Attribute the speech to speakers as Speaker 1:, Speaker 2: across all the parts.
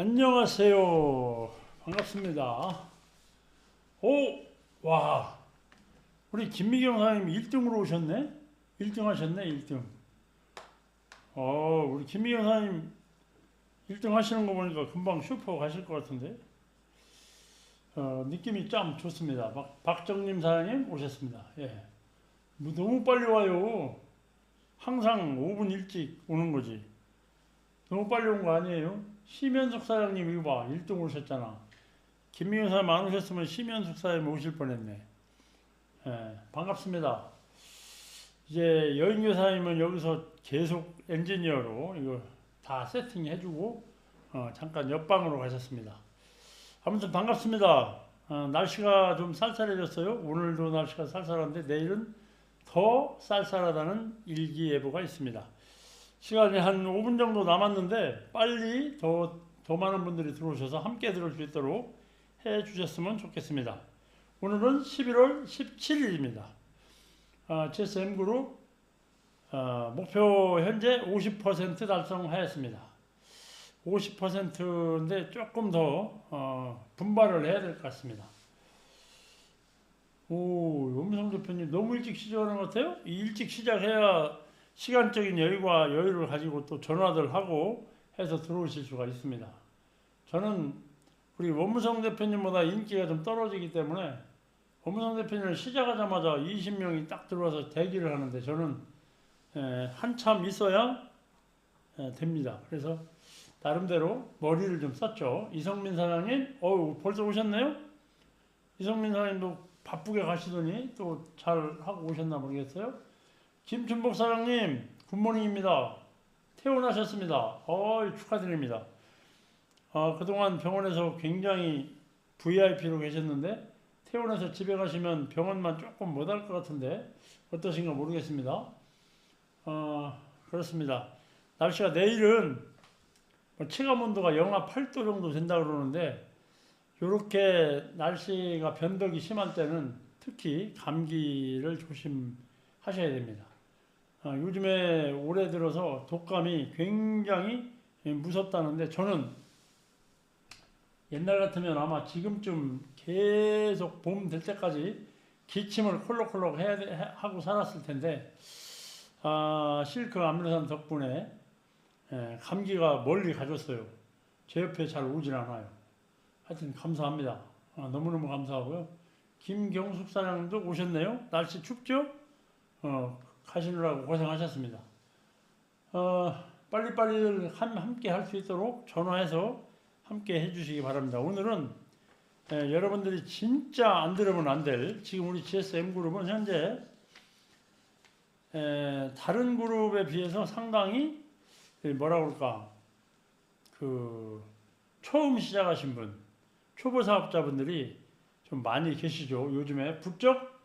Speaker 1: 안녕하세요. 반갑습니다. 오! 와! 우리 김미경 사장님 1등으로 오셨네? 1등 하셨네, 1등. 우리 김미경 사장님 1등 하시는 거 보니까 금방 슈퍼 가실 것 같은데? 느낌이 참 좋습니다. 박정림 사장님 오셨습니다. 예. 뭐 너무 빨리 와요. 항상 5분 일찍 오는 거지. 너무 빨리 온 거 아니에요? 심현숙 사장님 이거 봐. 1등 오셨잖아. 김미경 사장님 안 오셨으면 심현숙 사장님 오실 뻔했네. 예, 반갑습니다. 이제 여인교 사장님은 여기서 계속 엔지니어로 이거 다 세팅해주고 잠깐 옆방으로 가셨습니다. 아무튼 반갑습니다. 날씨가 좀 쌀쌀해졌어요. 오늘도 날씨가 쌀쌀한데 내일은 더 쌀쌀하다는 일기예보가 있습니다. 시간이 한 5분 정도 남았는데 빨리 더 많은 분들이 들어오셔서 함께 들을 수 있도록 해 주셨으면 좋겠습니다. 오늘은 11월 17일입니다. GSM그룹 목표 현재 50% 달성하였습니다. 50%인데 조금 더 분발을 해야 될 것 같습니다. 염성 대표님 너무 일찍 시작하는 것 같아요? 일찍 시작해야 시간적인 여유를 가지고 또 전화들 하고 해서 들어오실 수가 있습니다. 저는 우리 원무성 대표님보다 인기가 좀 떨어지기 때문에 원무성 대표님을 시작하자마자 20명이 딱 들어와서 대기를 하는데 저는 한참 있어야 됩니다. 그래서 나름대로 머리를 좀 썼죠. 이성민 사장님, 벌써 오셨네요? 이성민 사장님도 바쁘게 가시더니 또 잘 하고 오셨나 모르겠어요. 김춘복 사장님, 굿모닝입니다. 퇴원하셨습니다. 축하드립니다. 그동안 병원에서 굉장히 VIP로 계셨는데 퇴원해서 집에 가시면 병원만 조금 못할 것 같은데 어떠신가 모르겠습니다. 그렇습니다. 날씨가 내일은 체감온도가 영하 8도 정도 된다 그러는데 이렇게 날씨가 변덕이 심할 때는 특히 감기를 조심하셔야 됩니다. 요즘에 올해 들어서 독감이 굉장히 무섭다는데 저는 옛날 같으면 아마 지금쯤 계속 봄 될 때까지 기침을 콜록콜록 하고 살았을 텐데 실크 아미노산 덕분에 감기가 멀리 가졌어요. 제 옆에 잘 오질 않아요. 하여튼 감사합니다. 너무너무 감사하고요. 김경숙 사장님도 오셨네요. 날씨 춥죠? 가시느라고 고생하셨습니다. 빨리빨리 함께 할 수 있도록 전화해서 함께 해주시기 바랍니다. 오늘은 여러분들이 진짜 안 들으면 안 될, 지금 우리 GSM그룹은 현재 다른 그룹에 비해서 상당히 뭐라 그럴까, 처음 시작하신 분, 초보 사업자분들이 좀 많이 계시죠. 요즘에 부쩍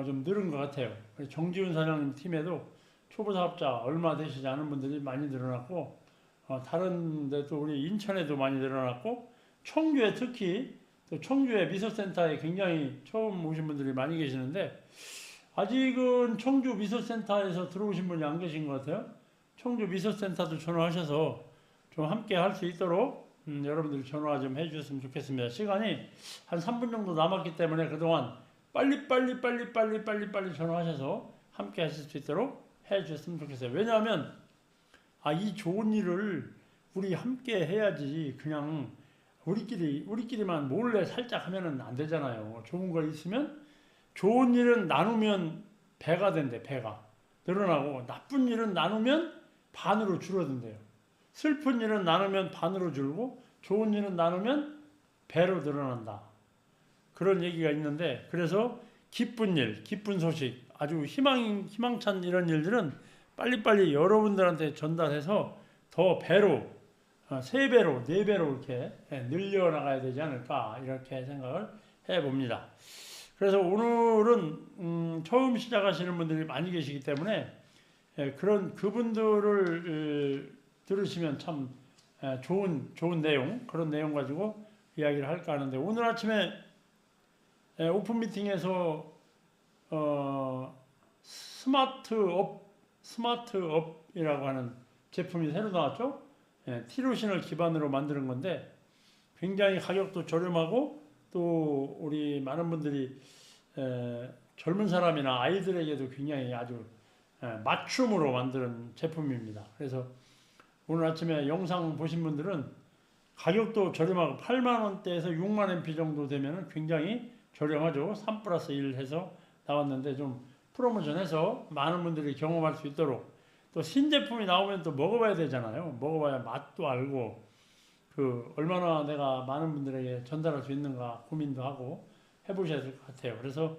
Speaker 1: 좀 늘은 것 같아요. 정지훈 사장님 팀에도 초보 사업자 얼마 되시지 않은 분들이 많이 늘어났고, 다른 데도 우리 인천에도 많이 늘어났고, 청주에 특히 또 청주의 미소센터에 굉장히 처음 오신 분들이 많이 계시는데 아직은 청주 미소센터에서 들어오신 분이 안 계신 것 같아요. 청주 미소센터도 전화하셔서 좀 함께 할 수 있도록 여러분들 전화 좀 해주셨으면 좋겠습니다. 시간이 한 3분 정도 남았기 때문에 그동안 빨리 전화하셔서 함께 하실 수 있도록 해주셨으면 좋겠어요. 왜냐하면 이 좋은 일을 우리 함께 해야지 그냥 우리끼리만 몰래 살짝 하면은 안 되잖아요. 좋은 거 있으면 좋은 일은 나누면 배가 된대. 배가 늘어나고 나쁜 일은 나누면 반으로 줄어든대요. 슬픈 일은 나누면 반으로 줄고 좋은 일은 나누면 배로 늘어난다. 그런 얘기가 있는데 그래서 기쁜 일, 기쁜 소식, 아주 희망찬 이런 일들은 빨리빨리 여러분들한테 전달해서 더 배로, 3배로, 4배로 이렇게 늘려나가야 되지 않을까 이렇게 생각을 해봅니다. 그래서 오늘은 처음 시작하시는 분들이 많이 계시기 때문에 그분들을 들으시면 참 좋은 내용, 그런 내용 가지고 이야기를 할까 하는데 오늘 아침에 오픈 미팅에서 스마트업이라고 하는 제품이 새로 나왔죠. 티로신을 기반으로 만드는 건데 굉장히 가격도 저렴하고 또 우리 많은 분들이 젊은 사람이나 아이들에게도 굉장히 아주 맞춤으로 만든 제품입니다. 그래서 오늘 아침에 영상 보신 분들은 가격도 저렴하고 8만 원대에서 6만 mp 정도 되면 굉장히 저렴하죠. 3 플러스 1 해서 나왔는데 좀 프로모션해서 많은 분들이 경험할 수 있도록 또 신제품이 나오면 또 먹어봐야 되잖아요. 먹어봐야 맛도 알고 그 얼마나 내가 많은 분들에게 전달할 수 있는가 고민도 하고 해보셔야 될 것 같아요. 그래서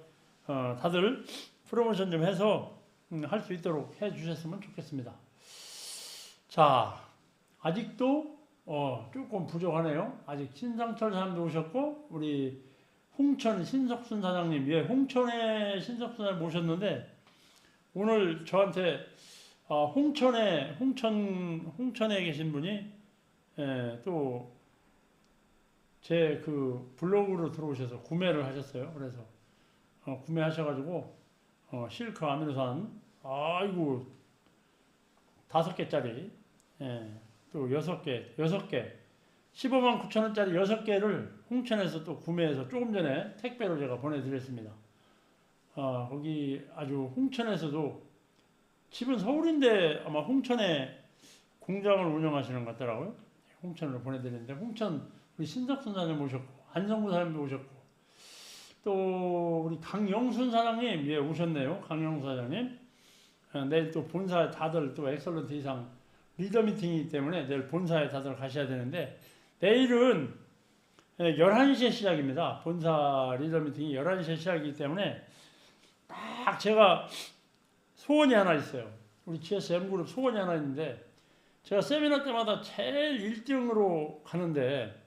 Speaker 1: 다들 프로모션 좀 해서 할 수 있도록 해주셨으면 좋겠습니다. 자, 아직도 조금 부족하네요. 아직 신상철 사장님도 오셨고 우리 홍천 신석순 사장님, 예, 홍천에 신석순 사장님 모셨는데 오늘 저한테 홍천에 계신 분이 또 제 그 블로그로 들어오셔서 구매를 하셨어요. 그래서 구매하셔가지고 실크 아미노산 아이고 5개짜리 또 6개 15만 9천 원짜리 6개를 홍천에서 또 구매해서 조금 전에 택배로 제가 보내드렸습니다. 거기 아주 홍천에서도 집은 서울인데 아마 홍천에 공장을 운영하시는 것 같더라고요. 홍천으로 보내드렸는데 홍천 우리 신석순 사장님 모셨고 안성구 사장님도 오셨고 또 우리 강영순 사장님 예 오셨네요. 강영순 사장님 내일 또 본사에 다들 또 엑설런트 이상 리더 미팅이기 때문에 내일 본사에 다들 가셔야 되는데 내일은 11시에 시작입니다. 본사 리더 미팅이 11시에 시작이기 때문에 딱 제가 소원이 하나 있어요. 우리 GSM그룹 소원이 하나 있는데 제가 세미나 때마다 제일 1등으로 가는데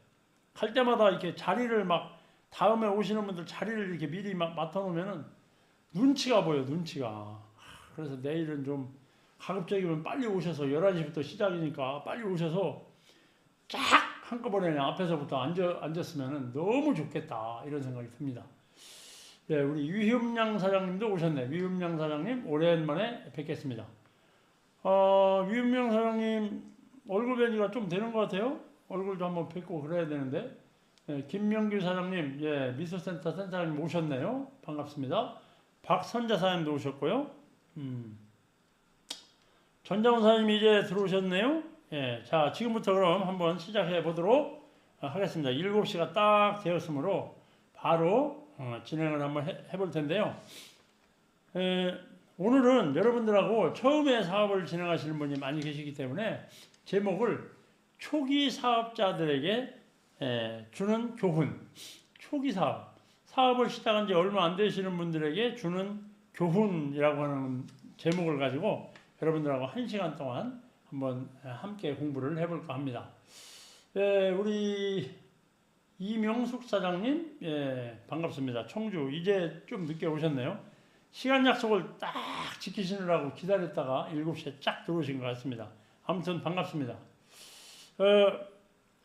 Speaker 1: 갈 때마다 이렇게 자리를 막 다음에 오시는 분들 자리를 이렇게 미리 막 맡아놓으면은 눈치가 보여요. 눈치가. 그래서 내일은 좀 가급적이면 빨리 오셔서 11시부터 시작이니까 빨리 오셔서 쫙 한꺼번에 그냥 앞에서부터 앉았으면 너무 좋겠다 이런 생각이 듭니다. 네, 우리 유흠양 사장님도 오셨네. 유흠양 사장님 오랜만에 뵙겠습니다. 유흠양 사장님 얼굴 뵈기가 좀 되는 것 같아요. 얼굴도 한번 뵙고 그래야 되는데 김명규 사장님 예, 미소센터 센터장님 오셨네요. 반갑습니다. 박선자 사장님도 오셨고요. 전장훈 사장님이 이제 들어오셨네요. 예, 자 지금부터 그럼 한번 시작해 보도록 하겠습니다. 7시가 딱 되었으므로 바로 진행을 한번 해볼 텐데요. 오늘은 여러분들하고 처음에 사업을 진행하시는 분이 많이 계시기 때문에 제목을 초기 사업자들에게 주는 교훈, 초기 사업을 시작한 지 얼마 안 되시는 분들에게 주는 교훈이라고 하는 제목을 가지고 여러분들하고 1시간 동안 한번 함께 공부를 해볼까 합니다. 우리 이명숙 사장님, 반갑습니다. 청주 이제 좀 늦게 오셨네요. 시간 약속을 딱 지키시느라고 기다렸다가 7시에 쫙 들어오신 것 같습니다. 아무튼 반갑습니다.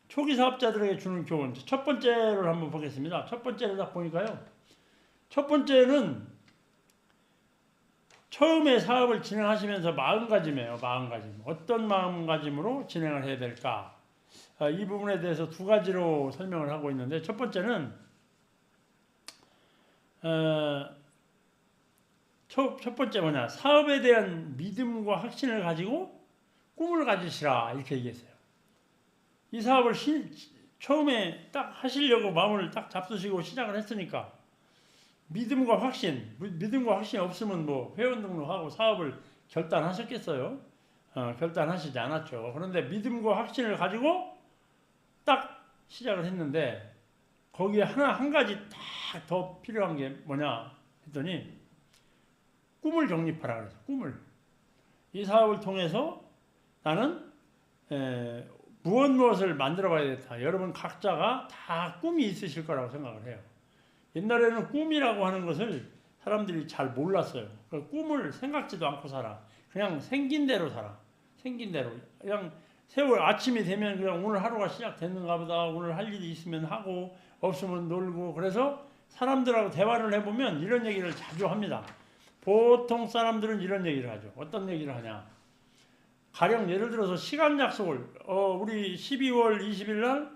Speaker 1: 초기 사업자들에게 주는 교훈 첫 번째를 한번 보겠습니다. 첫 번째를 딱 보니까요. 첫 번째는 처음에 사업을 진행하시면서 마음가짐이에요. 마음가짐. 어떤 마음가짐으로 진행을 해야 될까? 이 부분에 대해서 두 가지로 설명을 하고 있는데 첫 번째는 첫 번째 뭐냐? 사업에 대한 믿음과 확신을 가지고 꿈을 가지시라 이렇게 얘기했어요. 이 사업을 처음에 딱 하시려고 마음을 딱 잡수시고 시작을 했으니까 믿음과 확신이 없으면 뭐 회원 등록하고 사업을 결단하셨겠어요? 결단하시지 않았죠. 그런데 믿음과 확신을 가지고 딱 시작을 했는데 거기에 한 가지 딱 더 필요한 게 뭐냐 했더니 꿈을 정립하라 그래서 이 사업을 통해서 나는 무엇을 만들어 봐야겠다. 여러분 각자가 다 꿈이 있으실 거라고 생각을 해요. 옛날에는 꿈이라고 하는 것을 사람들이 잘 몰랐어요. 꿈을 생각지도 않고 살아. 그냥 생긴 대로 살아. 생긴 대로. 그냥 세월 아침이 되면 그냥 오늘 하루가 시작됐는가 보다. 오늘 할 일이 있으면 하고 없으면 놀고. 그래서 사람들하고 대화를 해보면 이런 얘기를 자주 합니다. 보통 사람들은 이런 얘기를 하죠. 어떤 얘기를 하냐. 가령 예를 들어서 시간 약속을 우리 12월 20일 날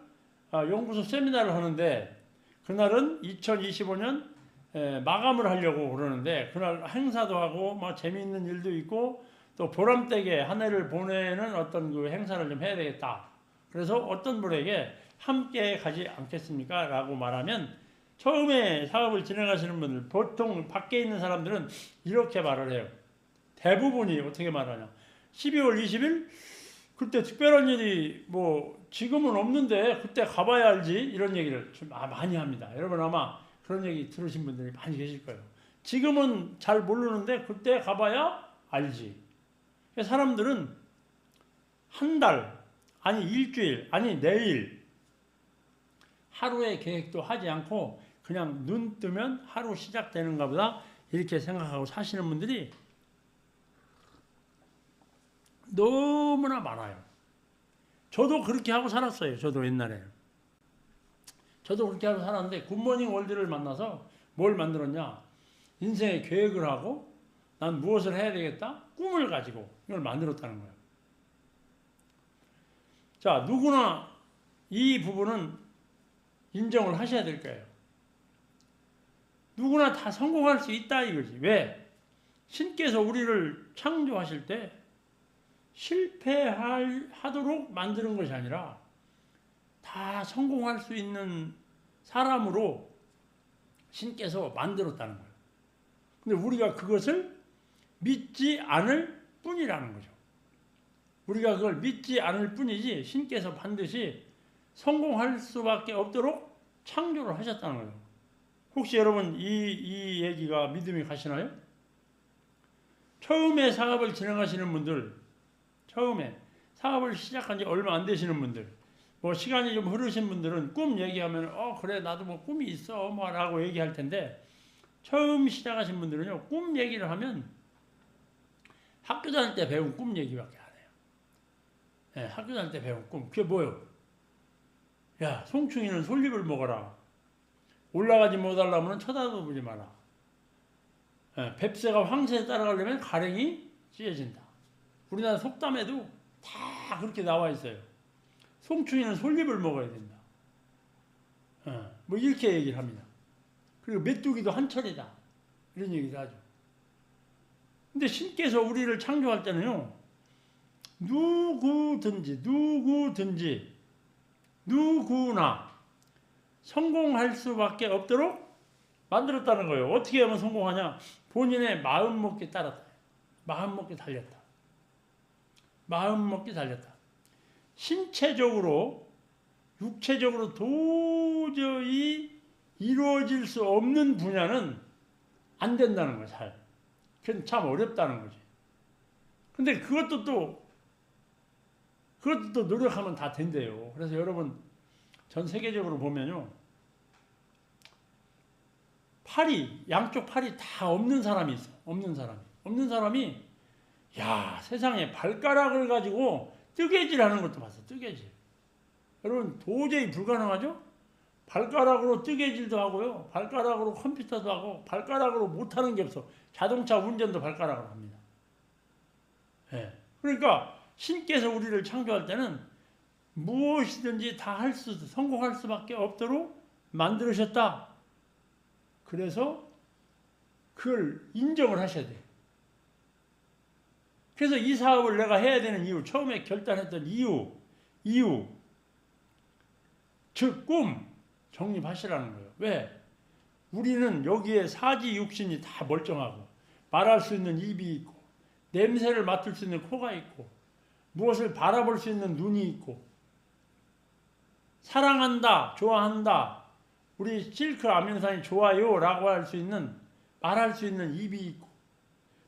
Speaker 1: 연구소 세미나를 하는데 그날은 2025년 마감을 하려고 그러는데 그날 행사도 하고 뭐 재미있는 일도 있고 또 보람되게 한 해를 보내는 어떤 그 행사를 좀 해야 되겠다. 그래서 어떤 분에게 함께 가지 않겠습니까? 라고 말하면 처음에 사업을 진행하시는 분들 보통 밖에 있는 사람들은 이렇게 말을 해요. 대부분이 어떻게 말하냐. 12월 20일 그때 특별한 일이 뭐 지금은 없는데 그때 가봐야 알지 이런 얘기를 좀 많이 합니다. 여러분 아마 그런 얘기 들으신 분들이 많이 계실 거예요. 지금은 잘 모르는데 그때 가봐야 알지. 사람들은 한 달, 아니 일주일, 아니 내일 하루의 계획도 하지 않고 그냥 눈 뜨면 하루 시작되는가 보다 이렇게 생각하고 사시는 분들이 너무나 많아요. 저도 그렇게 하고 살았어요. 저도 옛날에. 저도 그렇게 하고 살았는데 굿모닝 월드를 만나서 뭘 만들었냐. 인생의 계획을 하고 난 무엇을 해야 되겠다. 꿈을 가지고 이걸 만들었다는 거예요. 자, 누구나 이 부분은 인정을 하셔야 될 거예요. 누구나 다 성공할 수 있다 이거지. 왜? 신께서 우리를 창조하실 때 실패하도록 만드는 것이 아니라 다 성공할 수 있는 사람으로 신께서 만들었다는 거예요. 근데 우리가 그것을 믿지 않을 뿐이라는 거죠. 우리가 그걸 믿지 않을 뿐이지 신께서 반드시 성공할 수밖에 없도록 창조를 하셨다는 거예요. 혹시 여러분 이 얘기가 믿음이 가시나요? 처음에 사업을 진행하시는 분들, 처음에 사업을 시작한 지 얼마 안 되시는 분들, 뭐 시간이 좀 흐르신 분들은 꿈 얘기하면 그래 나도 뭐 꿈이 있어 뭐 라고 얘기할 텐데 처음 시작하신 분들은요 꿈 얘기를 하면 학교 다닐 때 배운 꿈 얘기밖에 안 해요. 네, 학교 다닐 때 배운 꿈 그게 뭐예요? 야 송충이는 솔잎을 먹어라. 올라가지 못하려면 쳐다도 보지 마라. 네, 뱁새가 황새에 따라가려면 가랭이 찢어진다. 우리나라 속담에도 다 그렇게 나와 있어요. 송충이는 솔잎을 먹어야 된다. 뭐 이렇게 얘기를 합니다. 그리고 메뚜기도 한철이다. 이런 얘기도 하죠. 근데 신께서 우리를 창조할 때는요. 누구든지 누구나 성공할 수밖에 없도록 만들었다는 거예요. 어떻게 하면 성공하냐? 본인의 마음먹기에 따랐다. 마음먹기에 달렸다. 마음먹기에 달렸다. 신체적으로 육체적으로 도저히 이루어질 수 없는 분야는 안 된다는 거예요. 잘. 그건 참 어렵다는 거지. 근데 그것도 또 노력하면 다 된대요. 그래서 여러분 전 세계적으로 보면요. 양쪽 팔이 다 없는 사람이 있어. 없는 사람이 야 세상에 발가락을 가지고 뜨개질하는 것도 봤어. 뜨개질. 여러분 도저히 불가능하죠? 발가락으로 뜨개질도 하고요. 발가락으로 컴퓨터도 하고 발가락으로 못하는 게 없어. 자동차 운전도 발가락으로 합니다. 네. 그러니까 신께서 우리를 창조할 때는 무엇이든지 다 성공할 수밖에 없도록 만들으셨다. 그래서 그걸 인정을 하셔야 돼요. 그래서 이 사업을 내가 해야 되는 이유, 처음에 결단했던 이유, 즉 꿈 정립하시라는 거예요. 왜? 우리는 여기에 사지 육신이 다 멀쩡하고 말할 수 있는 입이 있고 냄새를 맡을 수 있는 코가 있고 무엇을 바라볼 수 있는 눈이 있고 사랑한다, 좋아한다, 우리 실크 아멘산이 좋아요 라고 말할 수 있는 입이 있고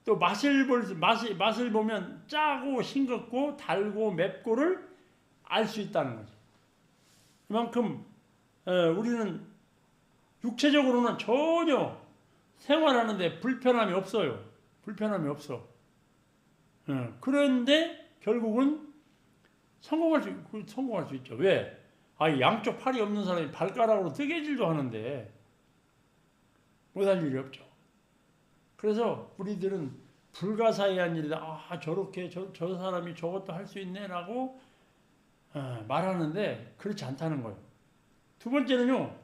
Speaker 1: 또 맛을 보면 짜고 싱겁고 달고 맵고를 알 수 있다는 거지. 그만큼 우리는 육체적으로는 전혀 생활하는데 불편함이 없어요. 불편함이 없어. 그런데 결국은 성공할 수 있죠. 왜? 양쪽 팔이 없는 사람이 발가락으로 뜨개질도 하는데 못할 일이 없죠. 그래서 우리들은 불가사의한 일이다. 저렇게 저 사람이 저것도 할 수 있네 라고 말하는데 그렇지 않다는 거예요. 두 번째는요.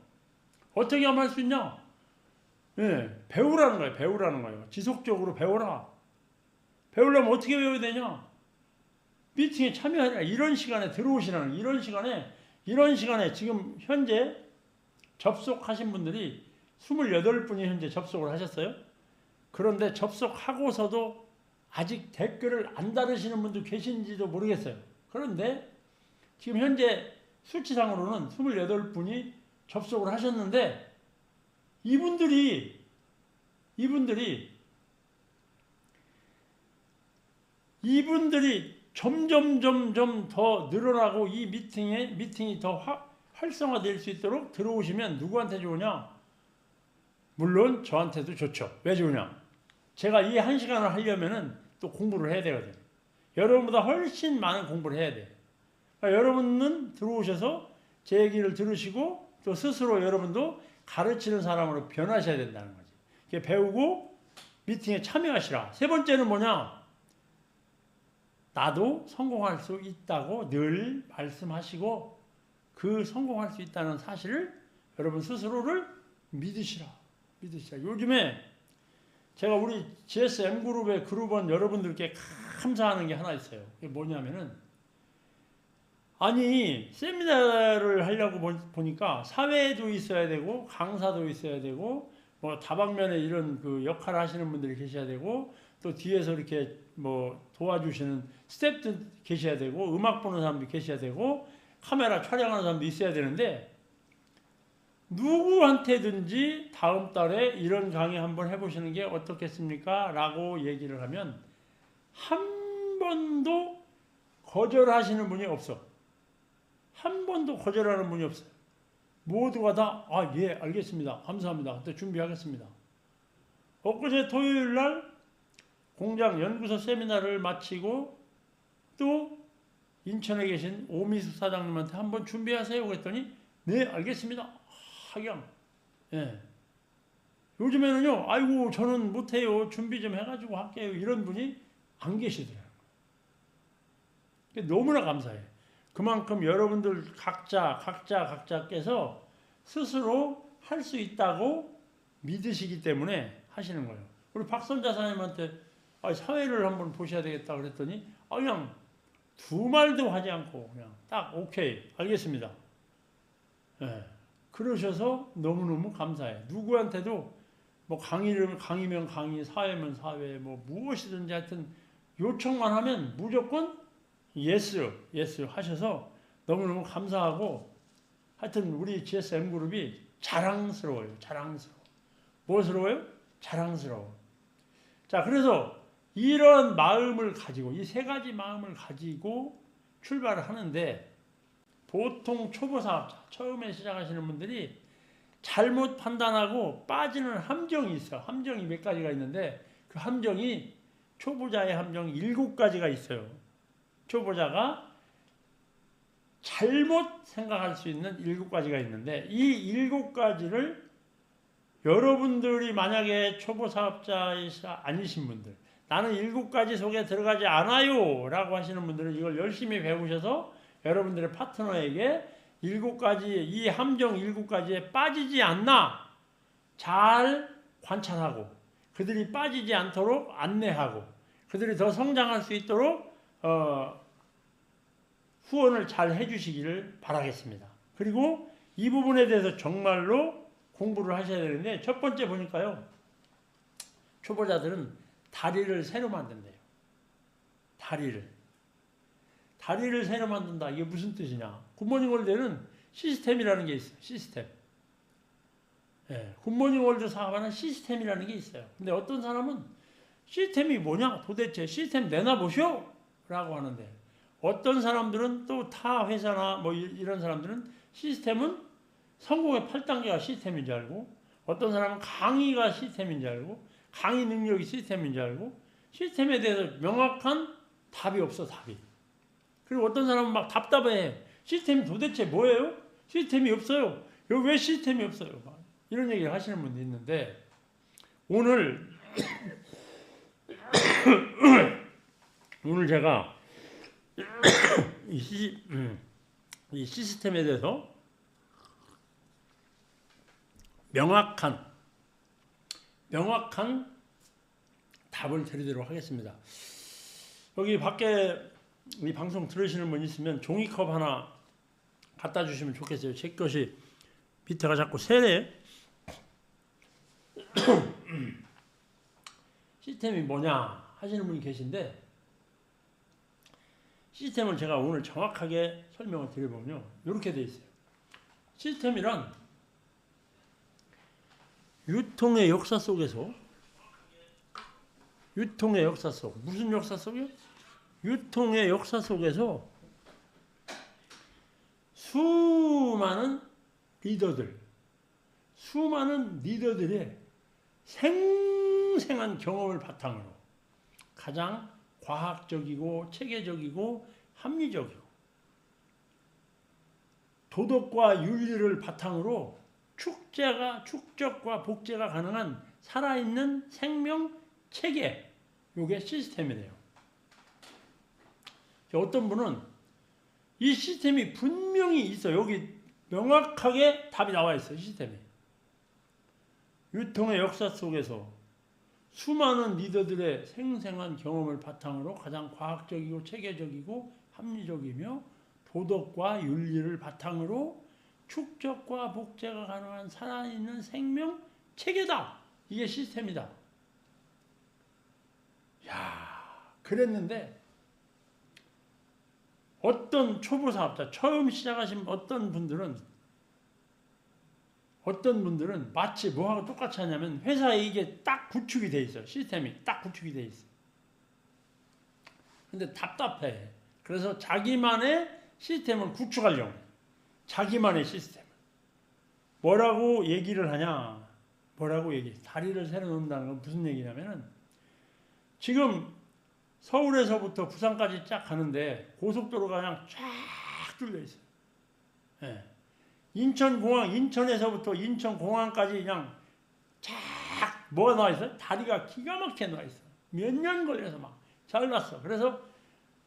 Speaker 1: 어떻게 하면 할 수 있냐? 예, 배우라는 거예요. 배우라는 거예요. 지속적으로 배워라. 배우려면 어떻게 배워야 되냐? 미팅에 참여하라. 이런 시간에 들어오시라는 이런 시간에 지금 현재 접속하신 분들이 28분이 현재 접속을 하셨어요. 그런데 접속하고서도 아직 댓글을 안 달으시는 분도 계신지도 모르겠어요. 그런데 지금 현재 수치상으로는 28분이 접속을 하셨는데 이분들이 점점 더 늘어나고 이 미팅이 더 활성화될 수 있도록 들어오시면 누구한테 좋으냐? 물론 저한테도 좋죠. 왜 좋으냐? 제가 이 1시간을 하려면은 또 공부를 해야 되거든요. 여러분보다 훨씬 많은 공부를 해야 돼요. 그러니까 여러분은 들어오셔서 제 얘기를 들으시고 또 스스로 여러분도 가르치는 사람으로 변하셔야 된다는 거지. 배우고 미팅에 참여하시라. 세 번째는 뭐냐? 나도 성공할 수 있다고 늘 말씀하시고 그 성공할 수 있다는 사실을 여러분 스스로를 믿으시라. 요즘에 제가 우리 GSM그룹의 그룹원 여러분들께 감사하는 게 하나 있어요. 그게 뭐냐면은 아니 세미나를 하려고 보니까 사회도 있어야 되고 강사도 있어야 되고 뭐 다방면에 이런 그 역할을 하시는 분들이 계셔야 되고 또 뒤에서 이렇게 뭐 도와주시는 스태프도 계셔야 되고 음악 보는 사람도 계셔야 되고 카메라 촬영하는 사람도 있어야 되는데 누구한테든지 다음 달에 이런 강의 한번 해보시는 게 어떻겠습니까? 라고 얘기를 하면 한 번도 거절하시는 분이 없어. 한 번도 거절하는 분이 없어요. 모두가 다 예 알겠습니다. 감사합니다. 그때 준비하겠습니다. 엊그제 토요일 날 공장 연구소 세미나를 마치고 또 인천에 계신 오미수 사장님한테 한번 준비하세요. 그랬더니 네 알겠습니다. 하경. 예. 요즘에는요. 아이고 저는 못해요. 준비 좀 해가지고 할게요. 이런 분이 안 계시더라고요. 너무나 감사해요. 그만큼 여러분들 각자께서 스스로 할 수 있다고 믿으시기 때문에 하시는 거예요. 우리 박선자 사장님한테 사회를 한번 보셔야 되겠다 그랬더니 그냥 두 말도 하지 않고 그냥 딱 오케이 알겠습니다. 예. 그러셔서 너무너무 감사해요. 누구한테도 뭐 강의면 강의, 사회면 사회, 뭐 무엇이든지 하여튼 요청만 하면 무조건 예스 하셔서 너무너무 감사하고 하여튼 우리 GSM그룹이 자랑스러워요. 뭐스러워요? 자랑스러워. 자, 그래서 이런 마음을 가지고 이 세 가지 마음을 가지고 출발을 하는데 보통 초보 사업자, 처음에 시작하시는 분들이 잘못 판단하고 빠지는 함정이 있어요. 함정이 몇 가지가 있는데 그 함정이 초보자의 함정이 7가지가 있어요. 초보자가 잘못 생각할 수 있는 7가지가 있는데 이 7가지를 여러분들이 만약에 초보 사업자이시 아니신 분들 나는 7가지 속에 들어가지 않아요 라고 하시는 분들은 이걸 열심히 배우셔서 여러분들의 파트너에게 7가지 이 함정 7가지에 빠지지 않나 잘 관찰하고 그들이 빠지지 않도록 안내하고 그들이 더 성장할 수 있도록 후원을 잘 해주시기를 바라겠습니다. 그리고 이 부분에 대해서 정말로 공부를 하셔야 되는데 첫 번째 보니까요. 초보자들은 다리를 새로 만든대요. 다리를 새로 만든다. 이게 무슨 뜻이냐. 굿모닝 월드에는 시스템이라는 게 있어요. 시스템. 예, 굿모닝 월드 사업하는 시스템이라는 게 있어요. 근데 어떤 사람은 시스템이 뭐냐? 도대체 시스템 내놔보쇼! 라고 하는데 어떤 사람들은 또 타 회사나 뭐 이런 사람들은 시스템은 성공의 8단계가 시스템인 줄 알고 어떤 사람은 강의가 시스템인 줄 알고 강의 능력이 시스템인 줄 알고 시스템에 대해서 명확한 답이 없어 답이. 그리고 어떤 사람은 막 답답해. 시스템이 도대체 뭐예요? 시스템이 없어요. 여기 왜 시스템이 없어요? 이런 얘기를 하시는 분도 있는데 오늘 제가 이 시스템에 대해서 명확한 답을 드리도록 하겠습니다. 여기 밖에 이 방송 들으시는 분 있으면 종이컵 하나 갖다 주시면 좋겠어요. 제 것이 밑에가 자꾸 새네. 시스템이 뭐냐 하시는 분이 계신데, 시스템을 제가 오늘 정확하게 설명을 드려보면요, 이렇게 돼 있어요. 시스템이란 유통의 역사 속에서, 유통의 역사 속, 무슨 역사 속이요? 유통의 역사 속에서 수많은 리더들의 생생한 경험을 바탕으로 가장 과학적이고 체계적이고 합리적이고 도덕과 윤리를 바탕으로 축적과 복제가 가능한 살아있는 생명 체계, 이게 시스템이래요. 어떤 분은 이 시스템이 분명히 있어. 여기 명확하게 답이 나와 있어요. 시스템이. 유통의 역사 속에서 수많은 리더들의 생생한 경험을 바탕으로 가장 과학적이고 체계적이고 합리적이며 도덕과 윤리를 바탕으로 축적과 복제가 가능한 살아있는 생명 체계다. 이게 시스템이다. 야, 그랬는데 어떤 초보 사업자, 처음 시작하신 어떤 분들은 마치 뭐하고 똑같이 하냐면, 회사에 이게 딱 구축이 돼 있어. 시스템이 딱 구축이 돼 있어. 근데 답답해. 그래서 자기만의 시스템을 구축하려고 해. 자기만의 시스템. 뭐라고 얘기를 하냐? 다리를 새로 놓는다는 건 무슨 얘기냐면은, 지금 서울에서부터 부산까지 쫙 가는데 고속도로가 그냥 쫙 뚫려 있어요. 예. 인천에서부터 인천공항까지 그냥 쫙 뭐가 나와 있어요? 다리가 기가 막히게 나와 있어. 몇 년 걸려서 막 잘 났어. 그래서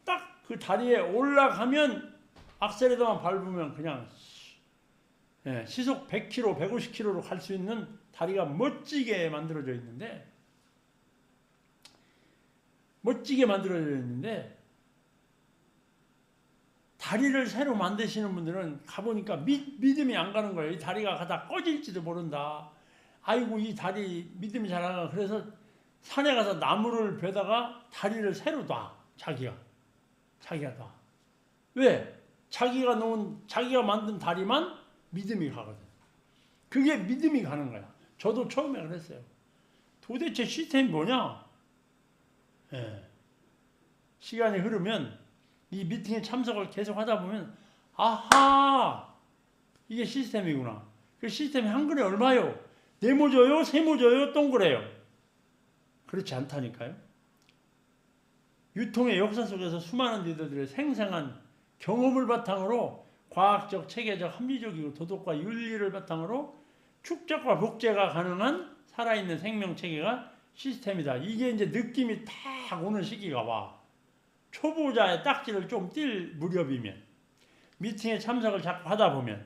Speaker 1: 딱 그 다리에 올라가면 악셀에다만 밟으면 그냥 시속 100km, 150km로 갈 수 있는 다리가 멋지게 만들어져 있는데, 다리를 새로 만드시는 분들은 가보니까 믿음이 안 가는 거예요. 이 다리가 가다 꺼질지도 모른다. 아이고, 이 다리 믿음이 잘 안 가. 그래서 산에 가서 나무를 베다가 다리를 새로 놔. 자기가 놔. 왜? 자기가 만든 다리만 믿음이 가거든. 그게 믿음이 가는 거야. 저도 처음에 그랬어요. 도대체 시스템이 뭐냐? 예. 시간이 흐르면 이 미팅에 참석을 계속 하다 보면, 아하, 이게 시스템이구나. 그 시스템이 한 근에 얼마요? 네모져요? 세모져요? 동그래요? 그렇지 않다니까요. 유통의 역사 속에서 수많은 리더들의 생생한 경험을 바탕으로 과학적, 체계적, 합리적이고 도덕과 윤리를 바탕으로 축적과 복제가 가능한 살아있는 생명체계가 시스템이다. 이게 이제 느낌이 딱 오는 시기가 와. 초보자의 딱지를 좀 띌 무렵이면, 미팅에 참석을 자꾸 하다 보면,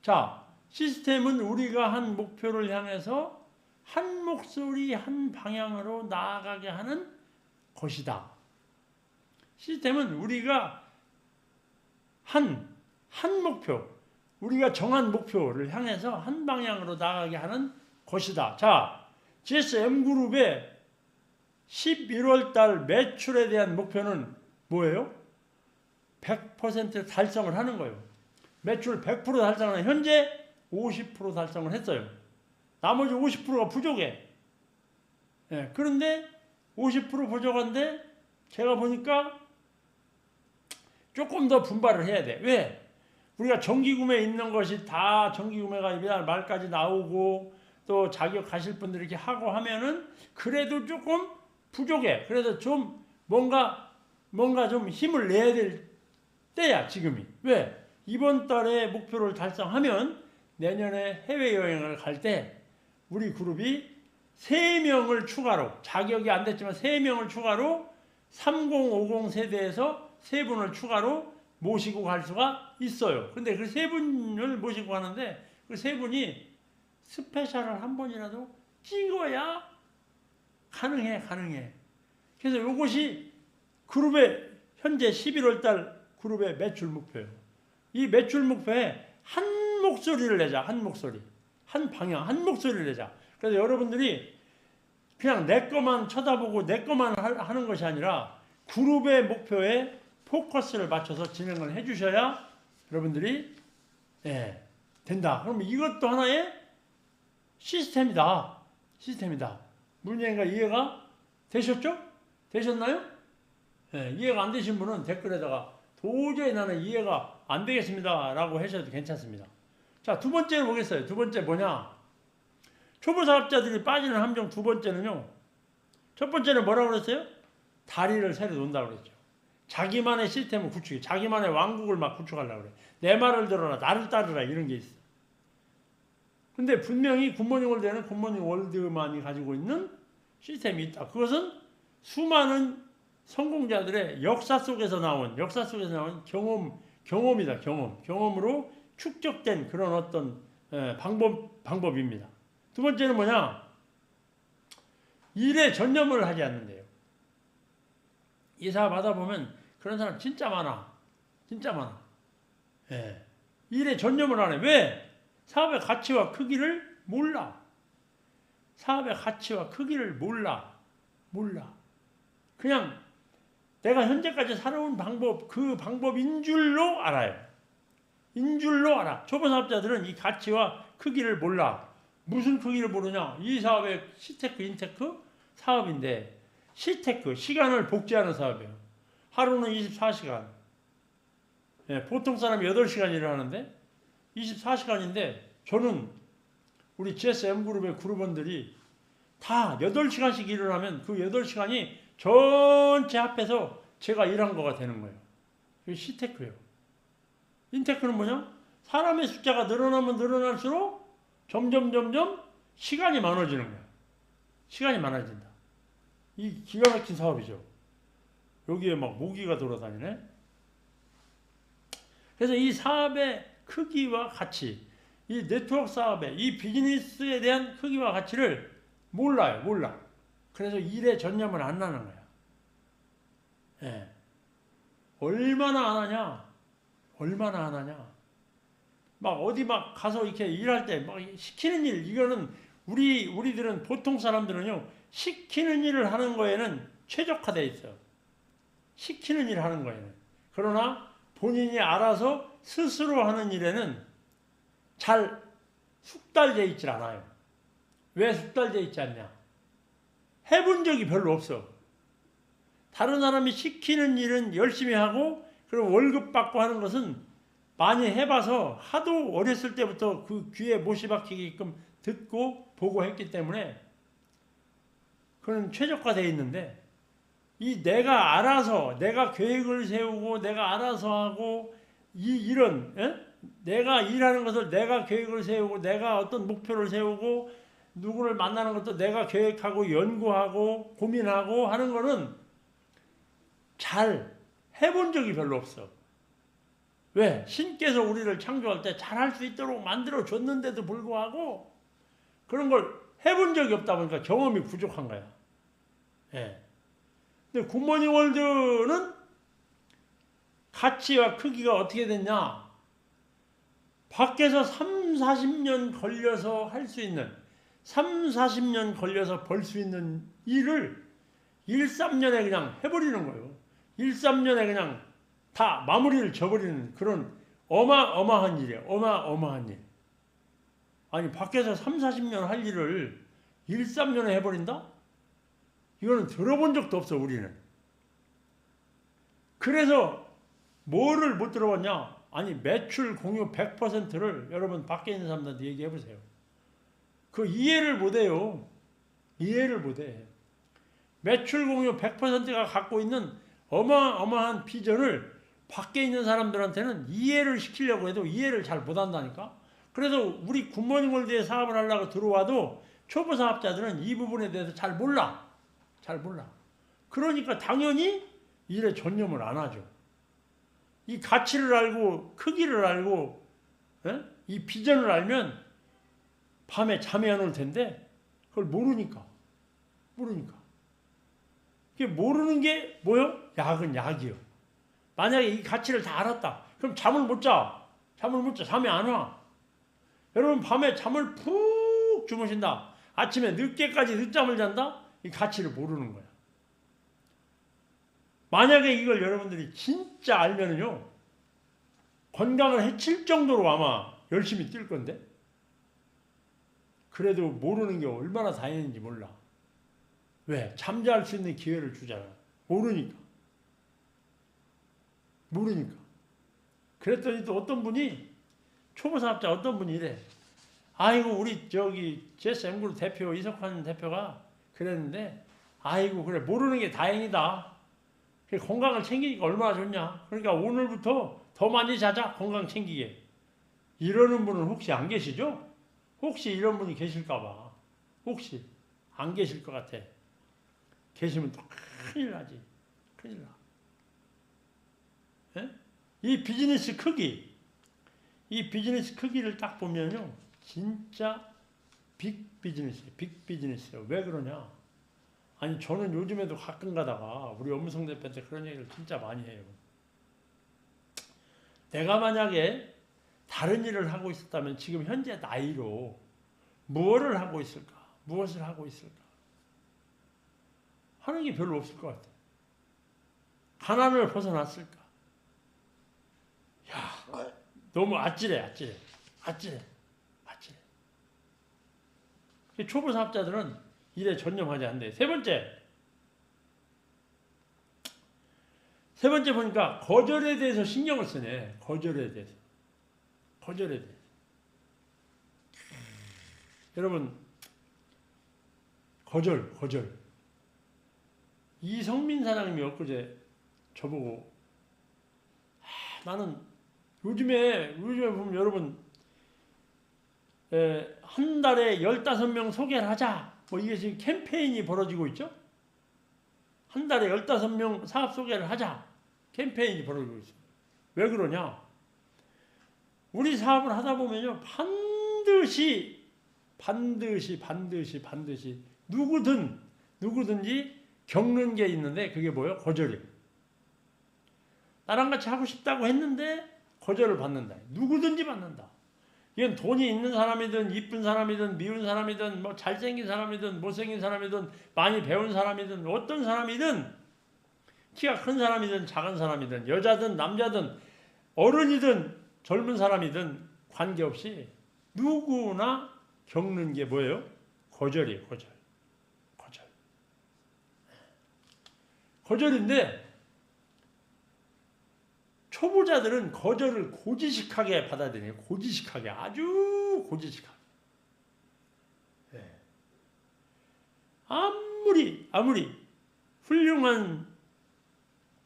Speaker 1: 자, 시스템은 우리가 한 목표를 향해서 한 목소리 한 방향으로 나아가게 하는 것이다. 시스템은 우리가 한 목표, 우리가 정한 목표를 향해서 한 방향으로 나아가게 하는 것이다. 자, GSM그룹의 11월 달 매출에 대한 목표는 뭐예요? 100% 달성을 하는 거예요. 매출 100% 달성을 하는, 현재 50% 달성을 했어요. 나머지 50%가 부족해. 예, 그런데 50% 부족한데 제가 보니까 조금 더 분발을 해야 돼. 왜? 우리가 정기구매에 있는 것이 다 정기구매가 이달 말까지 나오고 또 자격 가실 분들이 이렇게 하고 하면은 그래도 조금 부족해. 그래서 좀 뭔가 좀 힘을 내야 될 때야, 지금이. 왜? 이번 달에 목표를 달성하면 내년에 해외여행을 갈 때 우리 그룹이 3명을 추가로, 자격이 안 됐지만 3명을 추가로 3050 세대에서 3분을 추가로 모시고 갈 수가 있어요. 근데 그 3분을 모시고 가는데 그 세 분이 스페셜을 한 번이라도 찍어야 가능해. 그래서 이것이 그룹의 현재 11월 달 그룹의 매출 목표예요. 이 매출 목표에 한 목소리를 내자. 한 목소리. 한 방향, 한 목소리를 내자. 그래서 여러분들이 그냥 내 것만 쳐다보고 내 것만 하는 것이 아니라 그룹의 목표에 포커스를 맞춰서 진행을 해주셔야 여러분들이 된다. 그럼 이것도 하나의 시스템이다. 문제가 이해가 되셨죠? 되셨나요? 이해가 안 되신 분은 댓글에다가 도저히 나는 이해가 안 되겠습니다 라고 하셔도 괜찮습니다. 자, 두 번째로 보겠어요. 두 번째 뭐냐? 초보 사업자들이 빠지는 함정 두 번째는요. 첫 번째는 뭐라고 그랬어요? 다리를 새로 놓는다고 그랬죠. 자기만의 시스템을 구축해. 자기만의 왕국을 막 구축하려고 그래. 내 말을 들어라. 나를 따르라. 이런 게 있어. 근데 분명히 굿모닝 월드에는 굿모닝 월드만이 가지고 있는 시스템이 있다. 그것은 수많은 성공자들의 역사 속에서 나온 경험이다. 경험으로 축적된 그런 어떤 방법입니다. 두 번째는 뭐냐? 일에 전념을 하지 않는데요. 이 사업 하다 보면 그런 사람 진짜 많아. 일에 전념을 안 해. 왜? 사업의 가치와 크기를 몰라. 그냥 내가 현재까지 살아온 방법, 그 방법인 줄로 알아요. 초보 사업자들은 이 가치와 크기를 몰라. 무슨 크기를 모르냐? 이 사업의 시테크, 인테크 사업인데, 시테크, 시간을 복제하는 사업이에요. 하루는 24시간. 보통 사람이 8시간 일을 하는데 24시간인데 저는 우리 GSM그룹의 그룹원들이 다 8시간씩 일을 하면 그 8시간이 전체 합해서 제가 일한 거가 되는 거예요. 그게 시테크예요. 인테크는 뭐냐? 사람의 숫자가 늘어나면 늘어날수록 점점 시간이 많아지는 거야. 시간이 많아진다. 이 기가 막힌 사업이죠. 여기에 막 모기가 돌아다니네. 그래서 이 사업의 크기와 가치, 이 네트워크 사업의 이 비즈니스에 대한 크기와 가치를 몰라. 그래서 일에 전념을 안 하는 거야. 얼마나 안 하냐? 막 어디 막 가서 이렇게 일할 때 막 시키는 일, 이거는 우리들은 보통 사람들은요, 시키는 일을 하는 거에는 최적화되어 있어요. 시키는 일을 하는 거에는. 그러나 본인이 알아서 스스로 하는 일에는 잘 숙달되어 있질 않아요. 왜 숙달되어 있지 않냐? 해본 적이 별로 없어. 다른 사람이 시키는 일은 열심히 하고 그리고 월급 받고 하는 것은 많이 해봐서 하도 어렸을 때부터 그 귀에 못이 박히게끔 듣고 보고 했기 때문에 그건 최적화되어 있는데, 이 내가 알아서 내가 계획을 세우고 내가 알아서 하고 이런 내가 일하는 것을 내가 계획을 세우고 내가 어떤 목표를 세우고 누구를 만나는 것도 내가 계획하고 연구하고 고민하고 하는 거는 잘 해본 적이 별로 없어. 왜? 신께서 우리를 창조할 때 잘할 수 있도록 만들어 줬는데도 불구하고 그런 걸 해본 적이 없다 보니까 경험이 부족한 거야. 근데 굿모닝 월드는 가치와 크기가 어떻게 됐냐? 밖에서 30-40년 걸려서 할 수 있는, 30-40년 걸려서 벌 수 있는 일을 1-3년에 그냥 해버리는 거예요. 1-3년에 그냥 다 마무리를 져버리는 그런 어마어마한 일이에요. 어마어마한 일. 아니, 밖에서 30-40년 할 일을 1-3년에 해버린다? 이거는 들어본 적도 없어, 우리는. 그래서 뭐를 못 들어봤냐? 아니, 매출 공유 100%를 여러분 밖에 있는 사람들한테 얘기해 보세요. 그 이해를 못해요. 이해를 못해. 매출 공유 100%가 갖고 있는 어마어마한 비전을 밖에 있는 사람들한테는 이해를 시키려고 해도 이해를 잘 못한다니까. 그래서 우리 굿모닝 월드에 사업을 하려고 들어와도 초보 사업자들은 이 부분에 대해서 잘 몰라. 그러니까 당연히 일에 전념을 안 하죠. 이 가치를 알고 크기를 알고 이 비전을 알면 밤에 잠이 안 올 텐데 그걸 모르니까. 그게 모르는 게 뭐요? 약은 약이요. 만약에 이 가치를 다 알았다. 그럼 잠을 못 자. 잠이 안 와. 여러분 밤에 잠을 푹 주무신다. 아침에 늦게까지 늦잠을 잔다? 이 가치를 모르는 거야. 만약에 이걸 여러분들이 진짜 알면은요, 건강을 해칠 정도로 아마 열심히 뛸 건데, 그래도 모르는 게 얼마나 다행인지 몰라. 왜? 잠잘 수 있는 기회를 주잖아. 모르니까. 그랬더니 또 어떤 분이, 초보사업자 어떤 분이 이래. 아이고, 우리 저기 GSM그룹 대표, 이석환 대표가 그랬는데, 아이고, 그래, 모르는 게 다행이다. 건강을 챙기니까 얼마나 좋냐. 그러니까 오늘부터 더 많이 자자. 건강 챙기게. 이러는 분은 혹시 안 계시죠? 혹시 이런 분이 계실까봐. 혹시 안 계실 것 같아. 계시면 또 큰일 나지. 큰일 나. 예? 이 비즈니스 크기를 딱 보면요. 진짜 빅 비즈니스예요. 왜 그러냐? 아니 저는 요즘에도 가끔 가다가 우리 엄무성 대표한테 그런 얘기를 진짜 많이 해요. 내가 만약에 다른 일을 하고 있었다면 지금 현재 나이로 무엇을 하고 있을까? 하는 게 별로 없을 것 같아. 가난을 벗어났을까? 야, 너무 아찔해. 초보 사업자들은 일에 전념하지 않는데. 세 번째 보니까 거절에 대해서 신경을 쓰네. 거절에 대해서. 여러분, 거절. 이성민 사장님이 엊그제 저보고, 나는 요즘에 보면 여러분, 한 달에 15명 소개를 하자. 뭐 이게 지금 캠페인이 벌어지고 있죠? 한 달에 15명 사업 소개를 하자. 캠페인이 벌어지고 있어요. 왜 그러냐? 우리 사업을 하다 보면요. 반드시 누구든지 겪는 게 있는데 그게 뭐예요? 거절이에요. 나랑 같이 하고 싶다고 했는데 거절을 받는다. 누구든지 받는다. 이건 돈이 있는 사람이든 이쁜 사람이든 미운 사람이든 뭐 잘생긴 사람이든 못생긴 사람이든 많이 배운 사람이든 어떤 사람이든 키가 큰 사람이든 작은 사람이든 여자든 남자든 어른이든 젊은 사람이든 관계없이 누구나 겪는 게 뭐예요? 거절이에요. 거절인데 초보자들은 거절을 고지식하게 받아들여요. 아주 고지식하게. 네. 아무리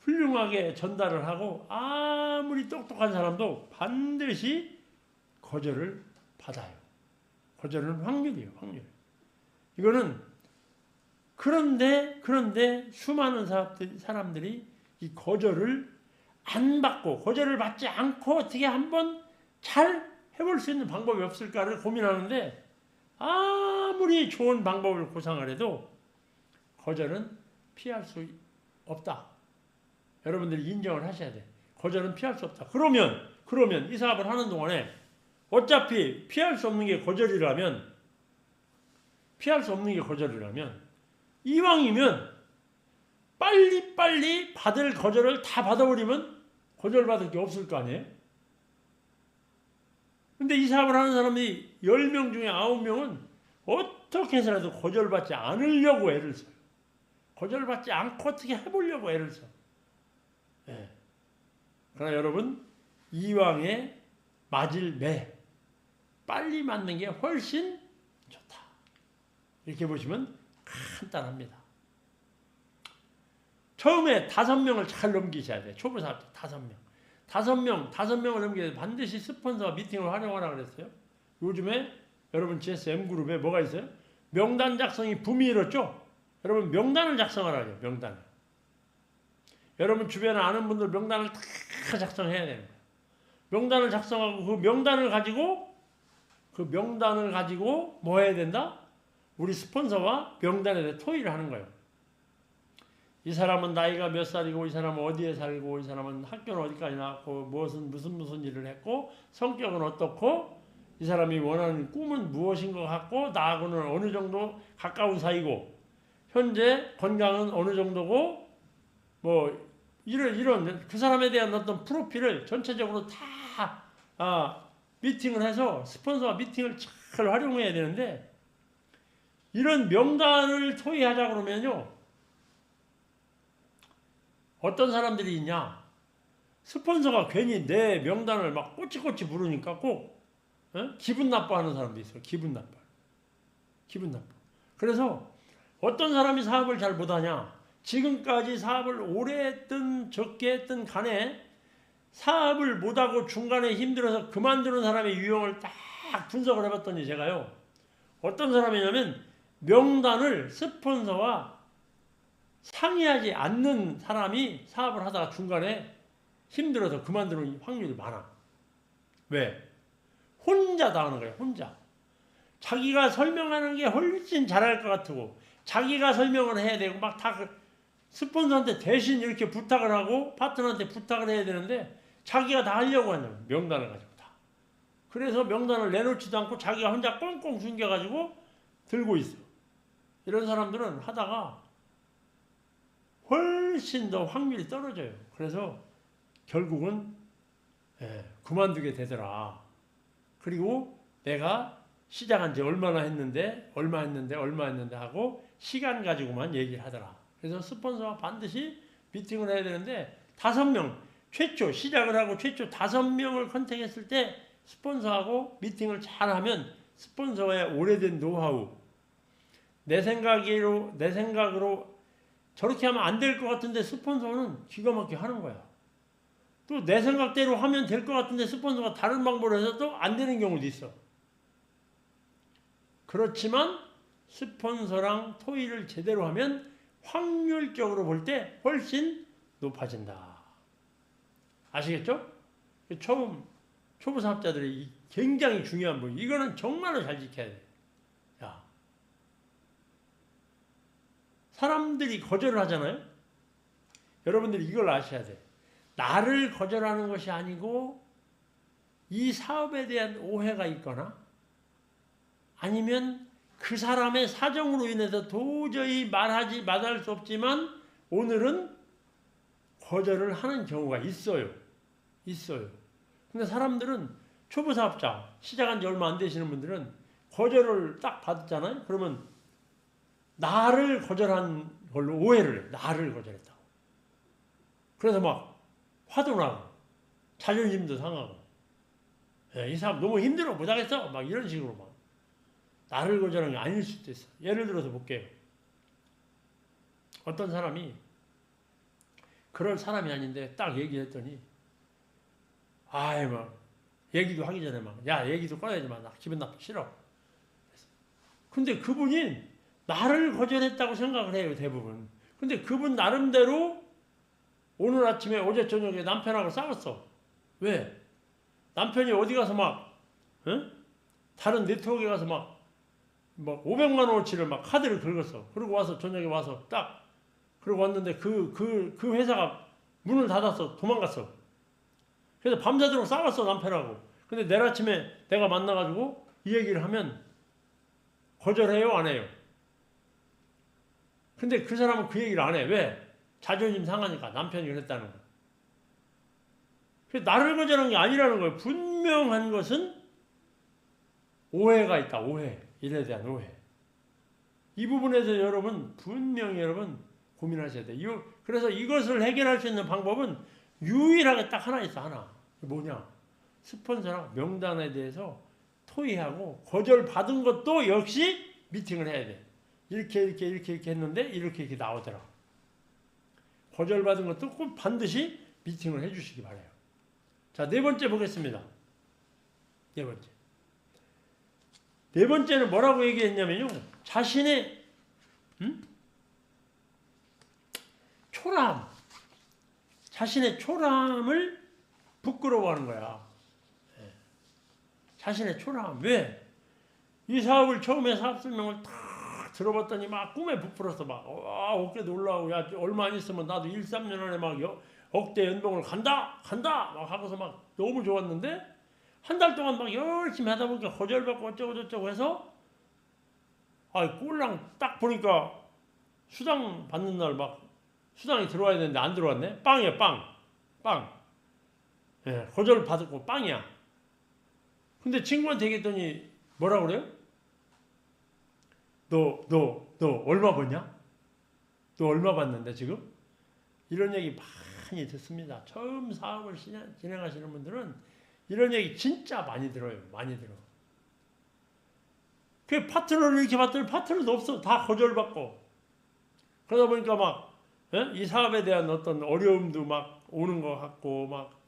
Speaker 1: 훌륭하게 전달을 하고 아무리 똑똑한 사람도 반드시 거절을 받아요. 거절은 확률이에요. 이거는 그런데 수많은 사람들이 이 거절을 안 받고 거절을 받지 않고 어떻게 한번 잘 해볼 수 있는 방법이 없을까를 고민하는데 아무리 좋은 방법을 구상을 해도 거절은 피할 수 없다. 여러분들이 인정을 하셔야 돼. 거절은 피할 수 없다. 그러면 이 사업을 하는 동안에 어차피 피할 수 없는 게 거절이라면 이왕이면 빨리 받을 거절을 다 받아버리면 거절받을 게 없을 거 아니에요? 근데 이 사업을 하는 사람이 10명 중에 9명은 어떻게 해서라도 거절받지 않으려고 애를 써요. 거절받지 않고 어떻게 해보려고 애를 써. 네. 그러나 여러분, 이왕에 맞을 매, 빨리 맞는 게 훨씬 좋다. 이렇게 보시면 간단합니다. 처음에 5명을 잘 넘기셔야 돼요. 초보 사업자 5명을 넘기셔야 돼요. 반드시 스폰서와 미팅을 활용하라 그랬어요. 요즘에 여러분 GSM그룹에 뭐가 있어요? 명단 작성이 붐이 일었죠? 여러분 명단을 작성하라고요. 명단을. 여러분 주변에 아는 분들 명단을 다 작성해야 돼요. 명단을 작성하고 그 명단을 가지고 그 명단을 가지고 뭐 해야 된다? 우리 스폰서와 명단에 대해 토의를 하는 거예요. 이 사람은 나이가 몇 살이고, 이 사람은 어디에 살고, 이 사람은 학교는 어디까지 나왔고, 무슨 일을 했고, 성격은 어떻고, 이 사람이 원하는 꿈은 무엇인 것 같고, 나하고는 어느 정도 가까운 사이고, 현재 건강은 어느 정도고, 뭐 이런 그 사람에 대한 어떤 프로필을 전체적으로 다 미팅을 해서 스폰서와 미팅을 잘 활용해야 되는데, 이런 명단을 토의하자 그러면요, 어떤 사람들이 있냐, 스폰서가 괜히 내 명단을 막 꼬치꼬치 부르니까 꼭 기분 나빠하는 사람도 있어요. 기분 나빠. 그래서 어떤 사람이 사업을 잘 못하냐, 지금까지 사업을 오래 했든 적게 했든 간에 사업을 못하고 중간에 힘들어서 그만두는 사람의 유형을 딱 분석을 해봤더니, 제가요, 어떤 사람이냐면 명단을 스폰서와 상의하지 않는 사람이 사업을 하다가 중간에 힘들어서 그만두는 확률이 많아. 왜? 혼자 다 하는 거예요. 혼자. 자기가 설명하는 게 훨씬 잘할 것 같고, 자기가 설명을 해야 되고, 막 다 스폰서한테 대신 이렇게 부탁을 하고 파트너한테 부탁을 해야 되는데, 자기가 다 하려고 하는 명단을 가지고 다. 그래서 명단을 내놓지도 않고 자기가 혼자 꽁꽁 숨겨가지고 들고 있어. 이런 사람들은 하다가 훨씬 더 확률이 떨어져요. 그래서 결국은 그만두게 되더라. 그리고 내가 시작한 지 얼마 했는데 하고 시간 가지고만 얘기를 하더라. 그래서 스폰서와 반드시 미팅을 해야 되는데, 5명, 최초 시작을 하고 최초 5명을 컨택했을 때 스폰서하고 미팅을 잘하면, 스폰서의 오래된 노하우, 내 생각으로 저렇게 하면 안 될 것 같은데 스폰서는 기가 막히게 하는 거야. 또 내 생각대로 하면 될 것 같은데 스폰서가 다른 방법으로 해서 또 안 되는 경우도 있어. 그렇지만 스폰서랑 토의를 제대로 하면 확률적으로 볼 때 훨씬 높아진다. 아시겠죠? 초보 사업자들이 굉장히 중요한 부분. 이거는 정말로 잘 지켜야 돼. 야, 사람들이 거절을 하잖아요. 여러분들이 이걸 아셔야 돼. 나를 거절하는 것이 아니고 이 사업에 대한 오해가 있거나, 아니면 그 사람의 사정으로 인해서 도저히 말할 수 없지만 오늘은 거절을 하는 경우가 있어요. 근데 사람들은, 초보 사업자, 시작한 지 얼마 안 되시는 분들은 거절을 딱 받잖아요. 그러면 나를 거절한 걸로 오해를 해. 나를 거절했다고. 그래서 막 화도 나고 자존심도 상하고, 이 사람 너무 힘들어 못하겠어, 막 이런 식으로 막 나를 거절한 게 아닐 수도 있어. 예를 들어서 볼게요. 어떤 사람이 그럴 사람이 아닌데 딱 얘기했더니, 막 얘기도 하기 전에 막, 야, 얘기도 꺼내지 마, 나 기분 나빠, 싫어. 근데 그분이 나를 거절했다고 생각을 해요, 대부분. 근데 그분 나름대로 오늘 아침에, 어제 저녁에 남편하고 싸웠어. 왜? 남편이 어디 가서 다른 네트워크에 가서 막 500만 원어치를 막 카드를 긁었어. 그리고 와서 저녁에 와서 딱, 그러고 왔는데 그 회사가 문을 닫았어. 도망갔어. 그래서 밤새도록 싸웠어, 남편하고. 근데 내일 아침에 내가 만나가지고 이 얘기를 하면 거절해요, 안 해요? 근데 그 사람은 그 얘기를 안 해. 왜? 자존심 상하니까, 남편이 그랬다는 거. 나를 거절한 게 아니라는 거예요. 분명한 것은 오해가 있다. 오해. 일에 대한 오해. 이 부분에서 여러분 분명히 고민하셔야 돼요. 그래서 이것을 해결할 수 있는 방법은 유일하게 딱 하나 있어. 하나. 뭐냐? 스폰서랑 명단에 대해서 토의하고, 거절받은 것도 역시 미팅을 해야 돼. 이렇게 했는데 이렇게 나오더라. 거절받은 것도 꼭 반드시 미팅을 해주시기 바라요. 자, 4번째 보겠습니다. 4번째. 4번째는 뭐라고 얘기했냐면요, 자신의 초라함, 자신의 초라함을 부끄러워하는 거야. 자신의 초라함. 왜? 이 사업을 처음에 사업 설명을 딱 들어봤더니 막 꿈에 부풀어서 막 어깨도 올라오고 야 얼마 안 있으면 나도 1, 3년 안에 막 억대 연봉을 간다 막 하고서 막 너무 좋았는데 한 달 동안 막 열심히 하다 보니까 거절받고 어쩌고 저쩌고 해서 꼴랑 딱 보니까 수당 받는 날 막 수당이 들어와야 되는데 안 들어왔네. 빵이야 빵. 예, 거절 받았고 빵이야. 근데 친구한테 얘기했더니 뭐라 그래요? 너 얼마 버냐? 너 얼마 받는데 지금? 이런 얘기 많이 듣습니다. 처음 사업을 진행하시는 분들은 이런 얘기 진짜 많이 들어요. 많이 들어. 그 파트너를 이렇게 봤더니 파트너도 없어. 다 거절받고. 그러다 보니까 막 이 사업에 대한 어떤 어려움도 막 오는 것 같고 막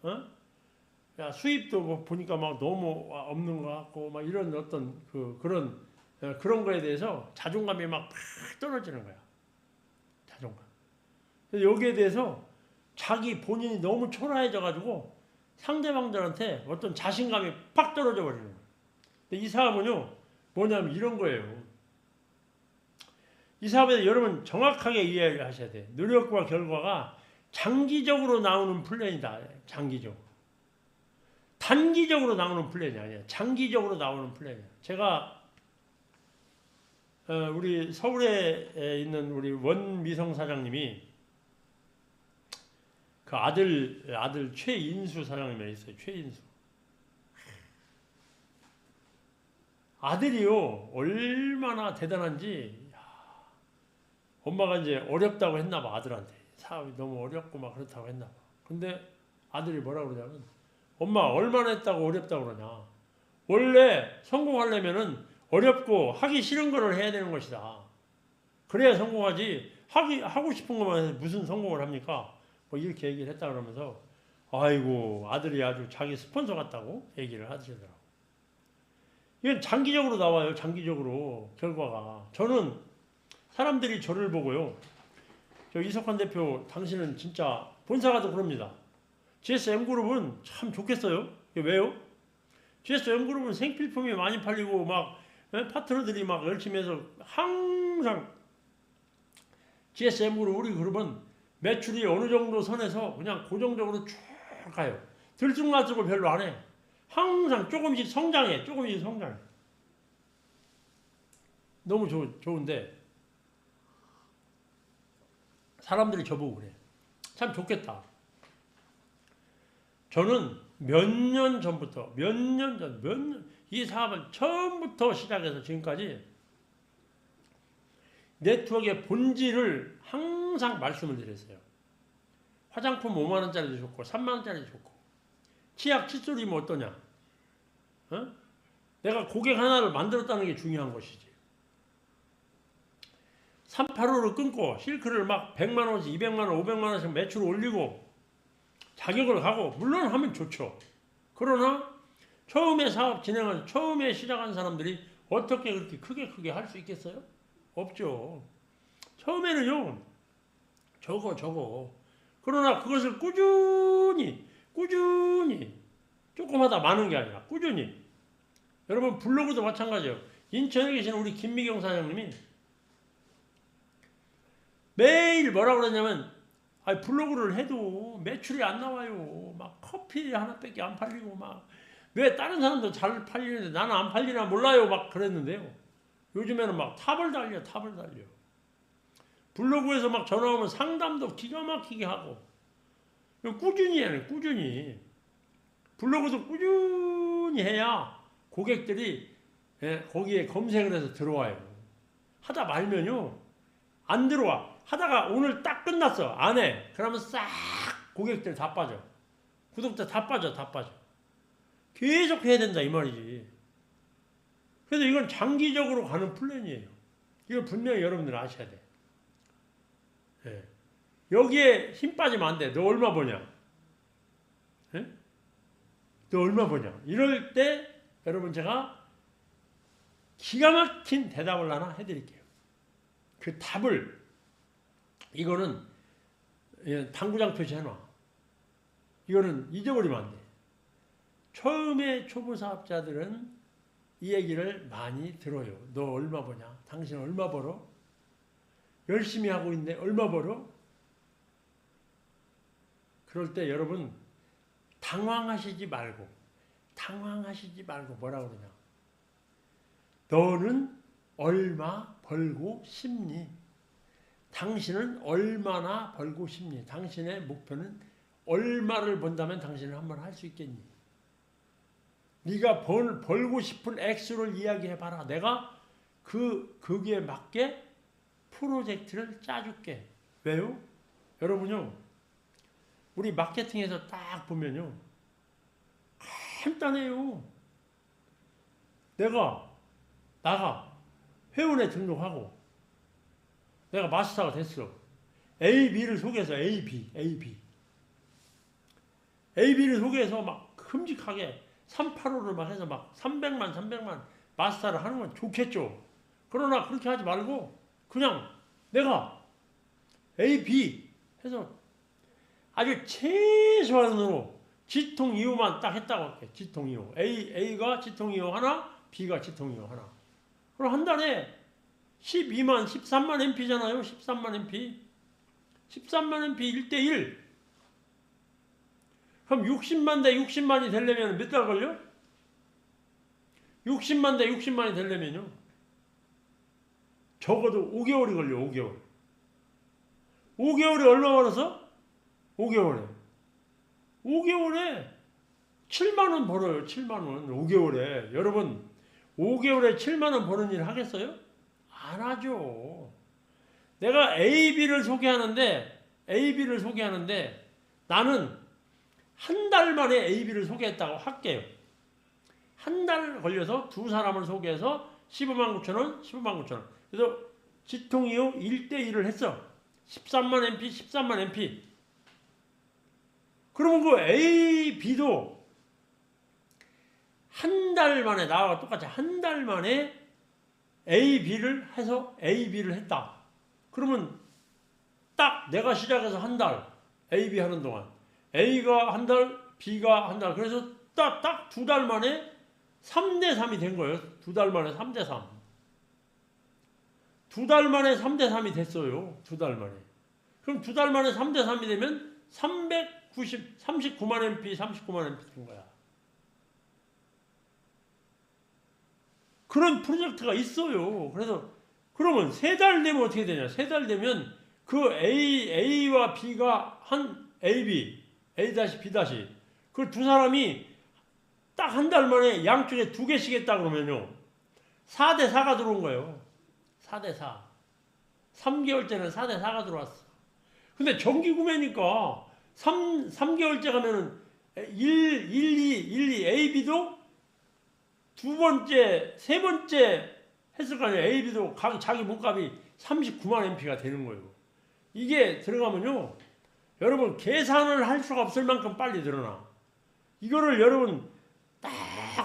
Speaker 1: 야, 수입도 뭐 보니까 막 너무 없는 것 같고 막 이런 어떤 그런 거에 대해서 자존감이 막 떨어지는 거야. 자존감. 여기에 대해서 자기 본인이 너무 초라해져 가지고 상대방들한테 어떤 자신감이 팍 떨어져 버리는 거예요. 근데 이 사업은요 뭐냐면 이런 거예요. 이 사업에 여러분 정확하게 이해를 하셔야 돼요. 노력과 결과가 장기적으로 나오는 플랜이다. 장기적으로. 단기적으로 나오는 플랜이 아니야. 장기적으로 나오는 플랜이야. 제가 우리 서울에 있는 우리 원미성 사장님이 그 아들 최인수 사장님이 있어요. 최인수. 아들이요 얼마나 대단한지 엄마가 이제 어렵다고 했나 봐. 아들한테 사업이 너무 어렵고 막 그렇다고 했나 봐. 근데 아들이 뭐라 그러냐면 엄마 얼마나 했다고 어렵다고 그러냐. 원래 성공하려면은 어렵고 하기 싫은 거를 해야 되는 것이다. 그래야 성공하지. 하고 싶은 것만 해서 무슨 성공을 합니까? 뭐 이렇게 얘기를 했다 그러면서 아이고 아들이 아주 자기 스폰서 같다고 얘기를 하시더라고. 이건 장기적으로 나와요. 장기적으로 결과가. 저는 사람들이 저를 보고요. 저 이석환 대표 당신은 진짜 본사가도 그럽니다. GSM그룹은 참 좋겠어요. 왜요? GSM그룹은 생필품이 많이 팔리고 막 파트너들이 막 열심히 해서 항상 GSM그룹 우리 그룹은 매출이 어느 정도 선에서 그냥 고정적으로 쭉 가요. 들쑥날쑥을 별로 안 해. 항상 조금씩 성장해. 너무 좋은데 사람들이 저보고 그래. 참 좋겠다. 저는 몇 년 전부터 이 사업을 처음부터 시작해서 지금까지 네트워크의 본질을 항상 말씀을 드렸어요. 화장품 5만 원짜리도 좋고 3만 원짜리도 좋고 치약 칫솔이면 어떠냐? 내가 고객 하나를 만들었다는 게 중요한 것이지. 385를 끊고 실크를 막 100만 원씩 200만 원 500만 원씩 매출 올리고 자격을 가고 물론 하면 좋죠. 그러나 처음에 사업 진행한 처음에 시작한 사람들이 어떻게 그렇게 크게 할 수 있겠어요? 없죠. 처음에는요 저거 그러나 그것을 꾸준히 조금 하다 많은 게 아니라 꾸준히. 여러분 블로그도 마찬가지예요. 인천에 계신 우리 김미경 사장님이 매일 뭐라고 그러냐면 블로그를 해도 매출이 안 나와요. 막 커피 하나밖에 안 팔리고 막 왜 다른 사람도 잘 팔리는데 나는 안 팔리나 몰라요. 막 그랬는데요. 요즘에는 막 탑을 달려. 블로그에서 막 전화 오면 상담도 기가 막히게 하고 꾸준히 해요. 꾸준히. 블로그도 꾸준히 해야 고객들이 거기에 검색을 해서 들어와요. 하다 말면요 안 들어와. 하다가 오늘 딱 끝났어. 안 해. 그러면 싹 고객들 다 빠져. 구독자 다 빠져. 계속 해야 된다 이 말이지. 그래서 이건 장기적으로 가는 플랜이에요. 이거 분명히 여러분들 아셔야 돼. 여기에 힘 빠지면 안 돼. 너 얼마 버냐? 너 얼마 버냐? 이럴 때 여러분 제가 기가 막힌 대답을 하나 해드릴게요. 그 답을 이거는 당구장 표시해놔. 이거는 잊어버리면 안 돼. 처음에 초보 사업자들은 이 얘기를 많이 들어요. 너 얼마 버냐? 당신 얼마 벌어? 열심히 하고 있네. 얼마 벌어? 그럴 때 여러분 당황하시지 말고 뭐라 그러냐? 너는 얼마 벌고 싶니? 당신은 얼마나 벌고 싶니? 당신의 목표는 얼마를 번다면 당신은 한번 할 수 있겠니? 네가 벌고 싶은 액수를 이야기해봐라. 내가 거기에 맞게 프로젝트를 짜줄게. 왜요? 여러분요, 우리 마케팅에서 딱 보면요, 간단해요. 나가 회원에 등록하고 내가 마스터가 됐어. A, B를 소개해서 AB를 소개해서 막 큼직하게 385를 막 해서 막 300만 마스터를 하는 건 좋겠죠. 그러나 그렇게 하지 말고 그냥 내가 A, B 해서 아주 최소한으로 지통 이호만 딱 했다고 할게. 지통 이호. A가 지통 이호 하나, B가 지통 이호 하나. 그럼 한 달에 13만 MP잖아요. 13만 MP. 13만 MP 1대1. 그럼 60만 대 60만이 되려면 몇 달 걸려? 60만 대 60만이 되려면요. 적어도 5개월이 걸려, 5개월. 5개월에 얼마 벌어서? 5개월에 7만원 벌어요. 7만원. 5개월에. 여러분, 5개월에 7만원 버는 일 하겠어요? 안 하죠. 내가 AB를 소개하는데 나는 한 달 만에 AB를 소개했다고 할게요. 한 달 걸려서 두 사람을 소개해서 15만 9천 원. 그래서 지통이요 1대1을 했어. 13만 MP, 13만 MP. 그러면 그 A, B도 한 달 만에, 나와 똑같이 한 달 만에 A, B를 해서 A, B를 했다. 그러면 딱 내가 시작해서 한 달, A, B 하는 동안 A가 한 달, B가 한 달. 그래서 딱 두 달 만에 3대3이 된 거예요. 두 달 만에 3대3. 두 달 만에 3대3이 됐어요. 두 달 만에. 그럼 두 달 만에 3대3이 되면 39만 MP 된 거야. 그런 프로젝트가 있어요. 그래서 그러면 세 달 되면 어떻게 되냐? 세 달 되면 그 A와 B가 한 A-B, A-B 그 두 사람이 딱 한 달 만에 양쪽에 두 개씩 했다 그러면요. 4대4가 들어온 거예요. 4대4. 3개월째는 4대4가 들어왔어. 근데 정기 구매니까 3개월째 가면은 1, 2, AB도 두 번째, 세 번째 했을 거 아니에요. AB도 자기 몸값이 39만 MP가 되는 거예요. 이게 들어가면요. 여러분 계산을 할 수가 없을 만큼 빨리 늘어나. 이거를 여러분 딱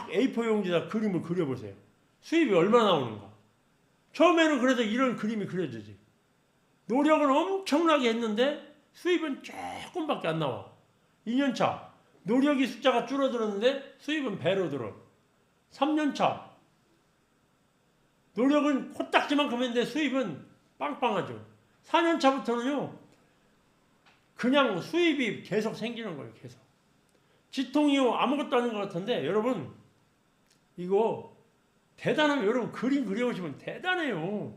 Speaker 1: A4 용지에다 그림을 그려보세요. 수입이 얼마나 나오는가. 처음에는 그래도 이런 그림이 그려지지. 노력은 엄청나게 했는데 수입은 조금밖에 안 나와. 2년차 노력이 숫자가 줄어들었는데 수입은 배로 들어. 3년차 노력은 코딱지만큼 했는데 수입은 빵빵하죠. 4년차부터는요. 그냥 수입이 계속 생기는 거예요. 계속. 지통이요 아무것도 아닌 것 같은데 여러분 이거 대단하면 여러분 그림 그려보시면 대단해요.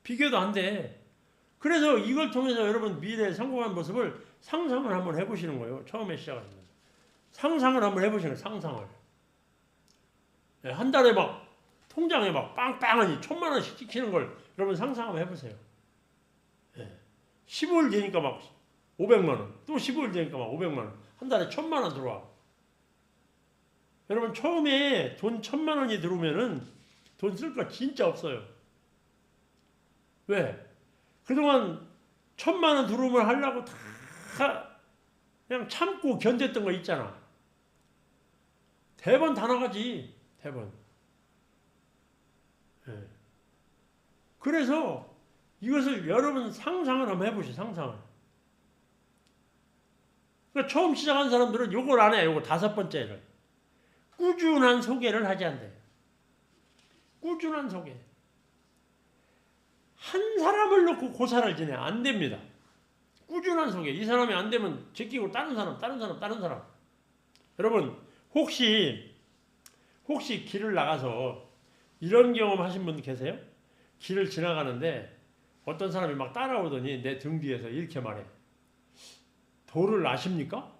Speaker 1: 비교도 안 돼. 그래서 이걸 통해서 여러분 미래에 성공한 모습을 상상을 한번 해보시는 거예요. 처음에 시작하시면. 상상을 한번 해보시는 거예요. 상상을. 네, 한 달에 막 통장에 막 빵빵하니 1,000만 원씩 찍히는 걸 여러분 상상 한번 해보세요. 네. 15일 되니까 막 500만 원. 또 15일 되니까 막 500만 원. 한 달에 1,000만 원 들어와. 여러분 처음에 돈 1,000만 원이 들어오면은 돈 쓸 거 진짜 없어요. 왜? 그동안 1,000만 원 들어오면 하려고 다 그냥 참고 견뎠던 거 있잖아. 대번 다 나가지. 대번. 네. 그래서 이것을 여러분 상상을 한번 해보시죠. 상상을. 그러니까 처음 시작한 사람들은 요걸 안 해. 요거 5번째를. 꾸준한 소개를 하지 않대요. 꾸준한 소개. 한 사람을 놓고 고사를 지내. 안 됩니다. 꾸준한 소개. 이 사람이 안 되면 제끼고 다른 사람. 여러분, 혹시 길을 나가서 이런 경험 하신 분 계세요? 길을 지나가는데 어떤 사람이 막 따라오더니 내 등 뒤에서 이렇게 말해. 도를 아십니까?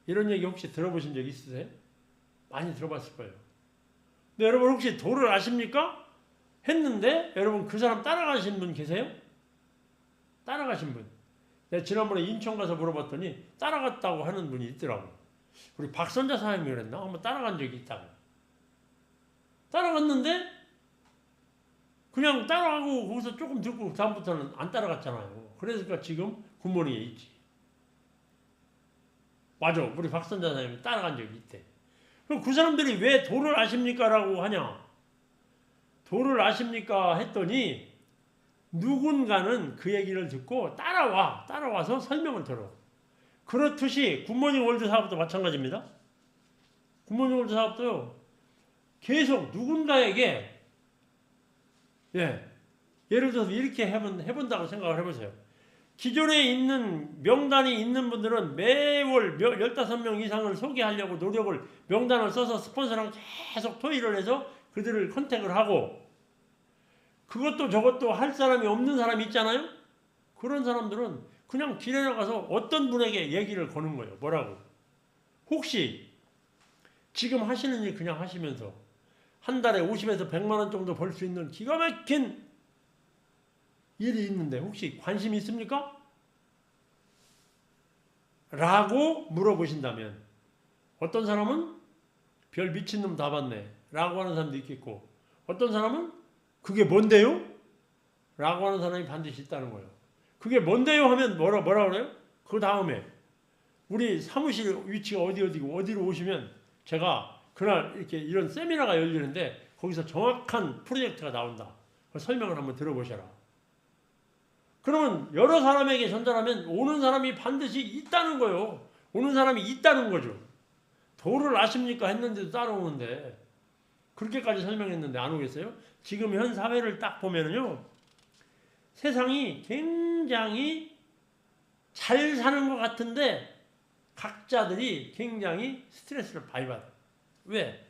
Speaker 1: 이런 얘기 혹시 들어보신 적 있으세요? 많이 들어봤을 거예요. 근데 여러분 혹시 도를 아십니까? 했는데 여러분 그 사람 따라가신 분 계세요? 따라가신 분. 내가 지난번에 인천 가서 물어봤더니 따라갔다고 하는 분이 있더라고. 우리 박선자 사장님이 그랬나? 한번 따라간 적이 있다고. 따라갔는데 그냥 따라가고 거기서 조금 듣고 다음부터는 안 따라갔잖아요. 그러니까 지금 굿모닝에 있지. 맞아. 우리 박선자 사장님이 따라간 적이 있대. 그럼 그 사람들이 왜 도를 아십니까? 라고 하냐? 도를 아십니까? 했더니 누군가는 그 얘기를 듣고 따라와서 설명을 들어. 그렇듯이 굿모닝 월드 사업도 마찬가지입니다. 굿모닝 월드 사업도요. 계속 누군가에게 예를 들어서 이렇게 해본다고 생각을 해보세요. 기존에 있는 명단이 있는 분들은 매월 15명 이상을 소개하려고 명단을 써서 스폰서랑 계속 토의를 해서 그들을 컨택을 하고 그것도 저것도 할 사람이 없는 사람이 있잖아요. 그런 사람들은 그냥 길에 나가서 어떤 분에게 얘기를 거는 거예요. 뭐라고? 혹시 지금 하시는 일 그냥 하시면서 한 달에 50에서 100만 원 정도 벌 수 있는 기가 막힌 일이 있는데 혹시 관심 있습니까? 라고 물어보신다면 어떤 사람은 별 미친놈 다 봤네 라고 하는 사람도 있겠고 어떤 사람은 그게 뭔데요? 라고 하는 사람이 반드시 있다는 거예요. 그게 뭔데요? 하면 뭐라 그래요? 그 다음에 우리 사무실 위치가 어디로 오시면 제가 그날 이렇게 이런 세미나가 열리는데 거기서 정확한 프로젝트가 나온다. 설명을 한번 들어보셔라. 그러면 여러 사람에게 전달하면 오는 사람이 반드시 있다는 거예요. 오는 사람이 있다는 거죠. 도를 아십니까? 했는데도 따라오는데 그렇게까지 설명했는데 안 오겠어요? 지금 현 사회를 딱 보면은요. 세상이 굉장히 잘 사는 것 같은데 각자들이 굉장히 스트레스를 많이 받아요. 왜?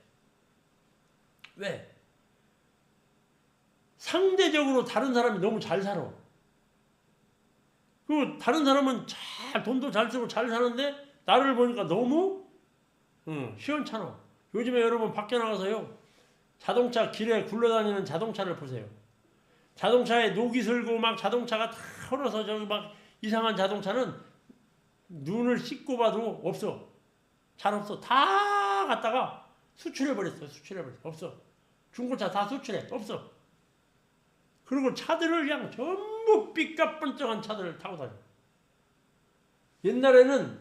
Speaker 1: 상대적으로 다른 사람이 너무 잘 살아. 그 다른 사람은 돈도 잘 쓰고 잘 사는데 나를 보니까 너무 시원찮아. 요즘에 여러분 밖에 나가서요. 자동차 길에 굴러다니는 자동차를 보세요. 자동차에 녹이 슬고 막 자동차가 다 흘러서 저기 막 이상한 자동차는 눈을 씻고 봐도 없어. 잘 없어. 다 갖다가 수출해버렸어. 없어. 중고차 다 수출해. 없어. 그리고 차들을 그냥 전부 삐까뻔쩍한 차들을 타고 다녀. 옛날에는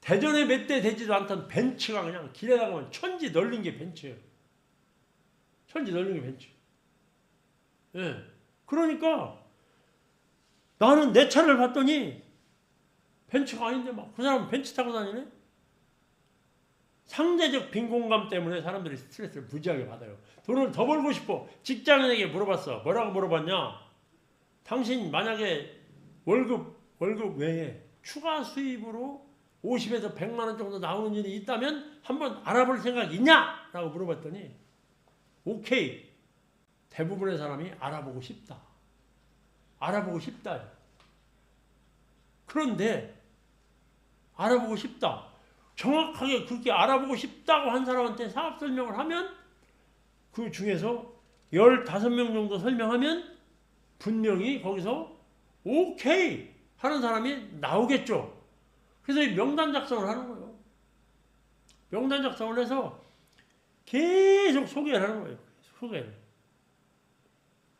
Speaker 1: 대전에 몇 대 되지도 않던 벤츠가 그냥 길에 나가면 천지 널린 게 벤츠예요. 예. 그러니까 나는 내 차를 봤더니 벤츠가 아닌데 막 그 사람은 벤츠 타고 다니네? 상대적 빈곤감 때문에 사람들이 스트레스를 무지하게 받아요. 돈을 더 벌고 싶어. 직장인에게 물어봤어. 뭐라고 물어봤냐? 당신 만약에 월급 외에 추가 수입으로 50에서 100만 원 정도 나오는 일이 있다면 한번 알아볼 생각 있냐? 라고 물어봤더니 오케이. 대부분의 사람이 알아보고 싶다. 그런데 알아보고 싶다. 정확하게 그렇게 알아보고 싶다고 한 사람한테 사업 설명을 하면 그 중에서 15명 정도 설명하면 분명히 거기서 오케이 하는 사람이 나오겠죠. 그래서 이 명단 작성을 하는 거예요. 명단 작성을 해서 계속 소개를 하는 거예요.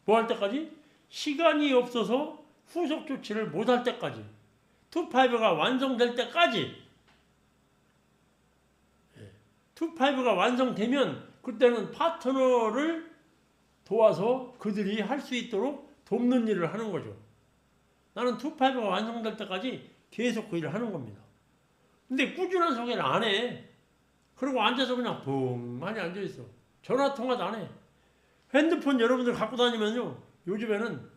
Speaker 1: 뭐 할 때까지? 시간이 없어서 후속 조치를 못 할 때까지. 투파이브가 완성될 때까지. 투파이브가 완성되면 그때는 파트너를 도와서 그들이 할 수 있도록 돕는 일을 하는 거죠. 나는 투파이브가 완성될 때까지 계속 그 일을 하는 겁니다. 근데 꾸준한 소개를 안 해. 그리고 앉아서 그냥 붕 많이 앉아있어. 전화통화도 안 해. 핸드폰 여러분들 갖고 다니면요. 요즘에는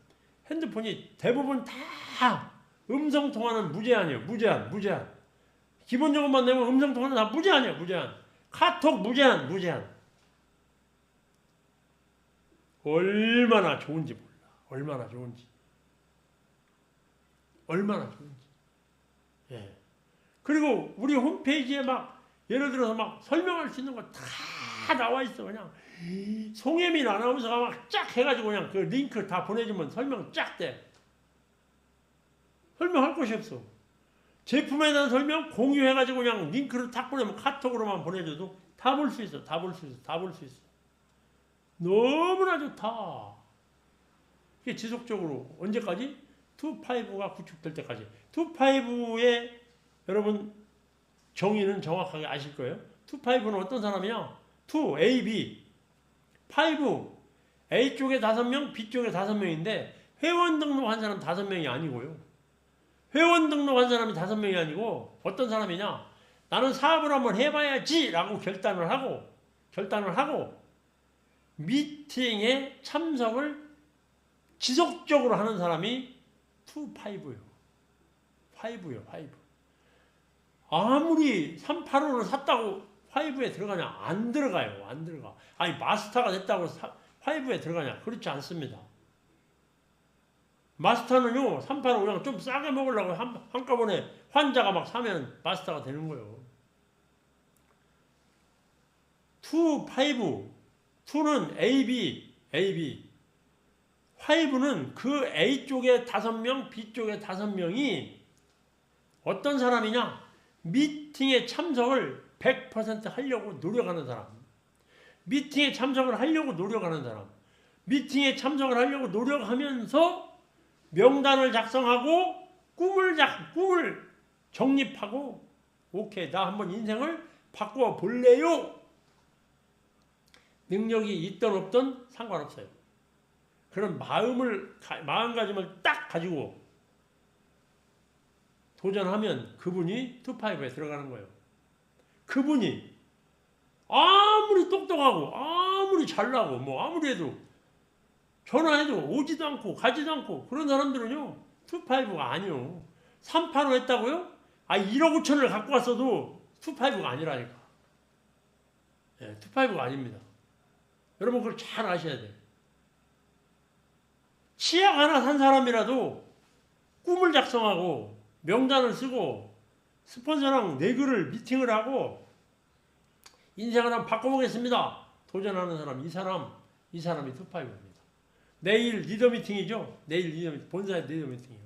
Speaker 1: 핸드폰이 대부분 다 음성통화는 무제한이에요. 무제한. 기본적으로만 내면 음성통화는 다 무제한이에요. 무제한. 카톡 무제한. 얼마나 좋은지 몰라. 얼마나 좋은지. 예. 그리고 우리 홈페이지에 막 예를 들어서 막 설명할 수 있는 거 다 나와 있어. 그냥 송혜민 아나운서가 막 쫙 해가지고 그냥 그 링크 다 보내주면 설명 쫙 돼. 설명할 것이 없어. 제품에 대한 설명 공유해가지고 그냥 링크를 탁 보내면 카톡으로만 보내줘도 다 볼 수 있어. 너무나 좋다. 이게 지속적으로 언제까지? 2.5가 구축될 때까지. 2.5의 여러분 정의는 정확하게 아실 거예요. 2.5는 어떤 사람이냐? 2, A, B. 5, A 쪽에 5명, B 쪽에 5명인데 회원 등록한 사람 5명이 아니고요. 회원 등록한 사람이 5명이 아니고 어떤 사람이냐? 나는 사업을 한번 해봐야지 라고 결단을 하고 미팅에 참석을 지속적으로 하는 사람이 2.5요. 5요. 아무리 385를 샀다고 5에 들어가냐? 안 들어가요. 아니 마스터가 됐다고 5에 들어가냐? 그렇지 않습니다. 마스터는요 385 그냥 좀 싸게 먹으려고 한꺼번에 환자가 막 사면 마스터가 되는 거예요. 2, 5. 2는 AB. 5는 그 A 쪽에 5명, B 쪽에 5명이 어떤 사람이냐? 미팅에 참석을 100% 하려고 노력하는 사람. 미팅에 참석을 하려고 노력하면서 명단을 작성하고 꿈을 정립하고 오케이 나 한번 인생을 바꿔 볼래요. 능력이 있든 없든 상관없어요. 그런 마음가짐을 딱 가지고 도전하면 그분이 2.5에 들어가는 거예요. 그분이 아무리 똑똑하고 아무리 잘나고 뭐 아무리 해도 전화해도 오지도 않고 가지도 않고 그런 사람들은요 2.5가 아니요. 3.85 했다고요? 1억 5천을 갖고 왔어도 2.5가 아니라니까. 2.5가 아닙니다. 여러분 그걸 잘 아셔야 돼요. 치약 하나 산 사람이라도 꿈을 작성하고 명단을 쓰고 스폰서랑 내글을 미팅을 하고 인생을 한번 바꿔보겠습니다. 도전하는 사람, 이 사람이 2.5입니다. 내일 리더 미팅이죠. 본사의 리더 미팅이요.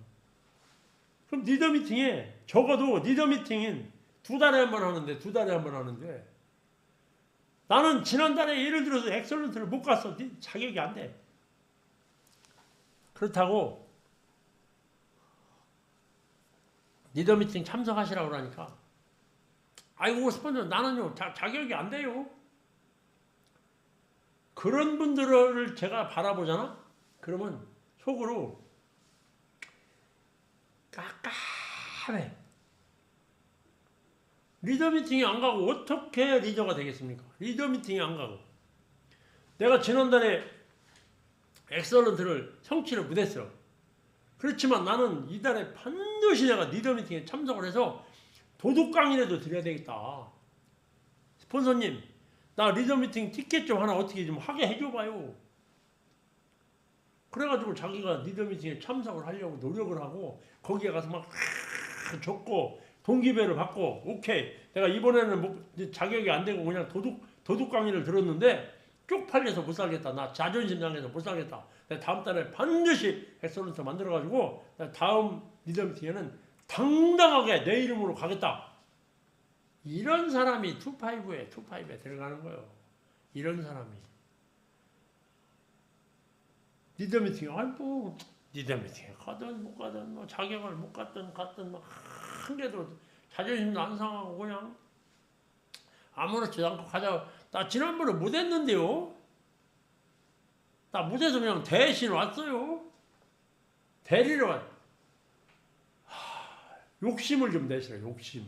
Speaker 1: 그럼 리더 미팅에 적어도 리더 미팅인 2달에 한 번 하는데 나는 지난달에 예를 들어서 엑설런트를 못 갔어. 자격이 안 돼. 그렇다고 리더 미팅 참석하시라고 그러니까 아이고 스폰서 나는요 자격이 안 돼요. 그런 분들을 제가 바라보잖아. 그러면 속으로 깝깝해. 리더 미팅에 안 가고 어떻게 리더가 되겠습니까? 리더 미팅에 안 가고. 내가 지난달에 엑설런트를 성취를 못했어. 그렇지만 나는 이달에 반드시 내가 리더 미팅에 참석을 해서 도둑 강의라도 드려야 되겠다. 스폰서님, 나 리더 미팅 티켓 좀 하나 어떻게 좀 하게 해줘봐요. 그래가지고 자기가 리더 미팅에 참석을 하려고 노력을 하고 거기에 가서 막 적고 동기배를 받고 오케이 내가 이번에는 자격이 안 되고 그냥 도둑 강의를 들었는데 쪽팔려서 못 살겠다. 나 자존심 상해서 못 살겠다. 내가 다음 달에 반드시 엑설런트 만들어가지고 다음 리더 미팅에는 당당하게 내 이름으로 가겠다. 이런 사람이 2.5에 들어가는 거예요. 이런 사람이. 리더 미팅에 리더 미팅에 가든 못 가든 뭐 자격을 못 갔든 뭐 한 개도 자존심도 안 상하고 그냥 아무렇지도 않고 가자. 나 지난번에 못 했는데요. 나 못해서 그냥 대신 왔어요. 대리러 왔. 욕심을 좀 내시라. 욕심을.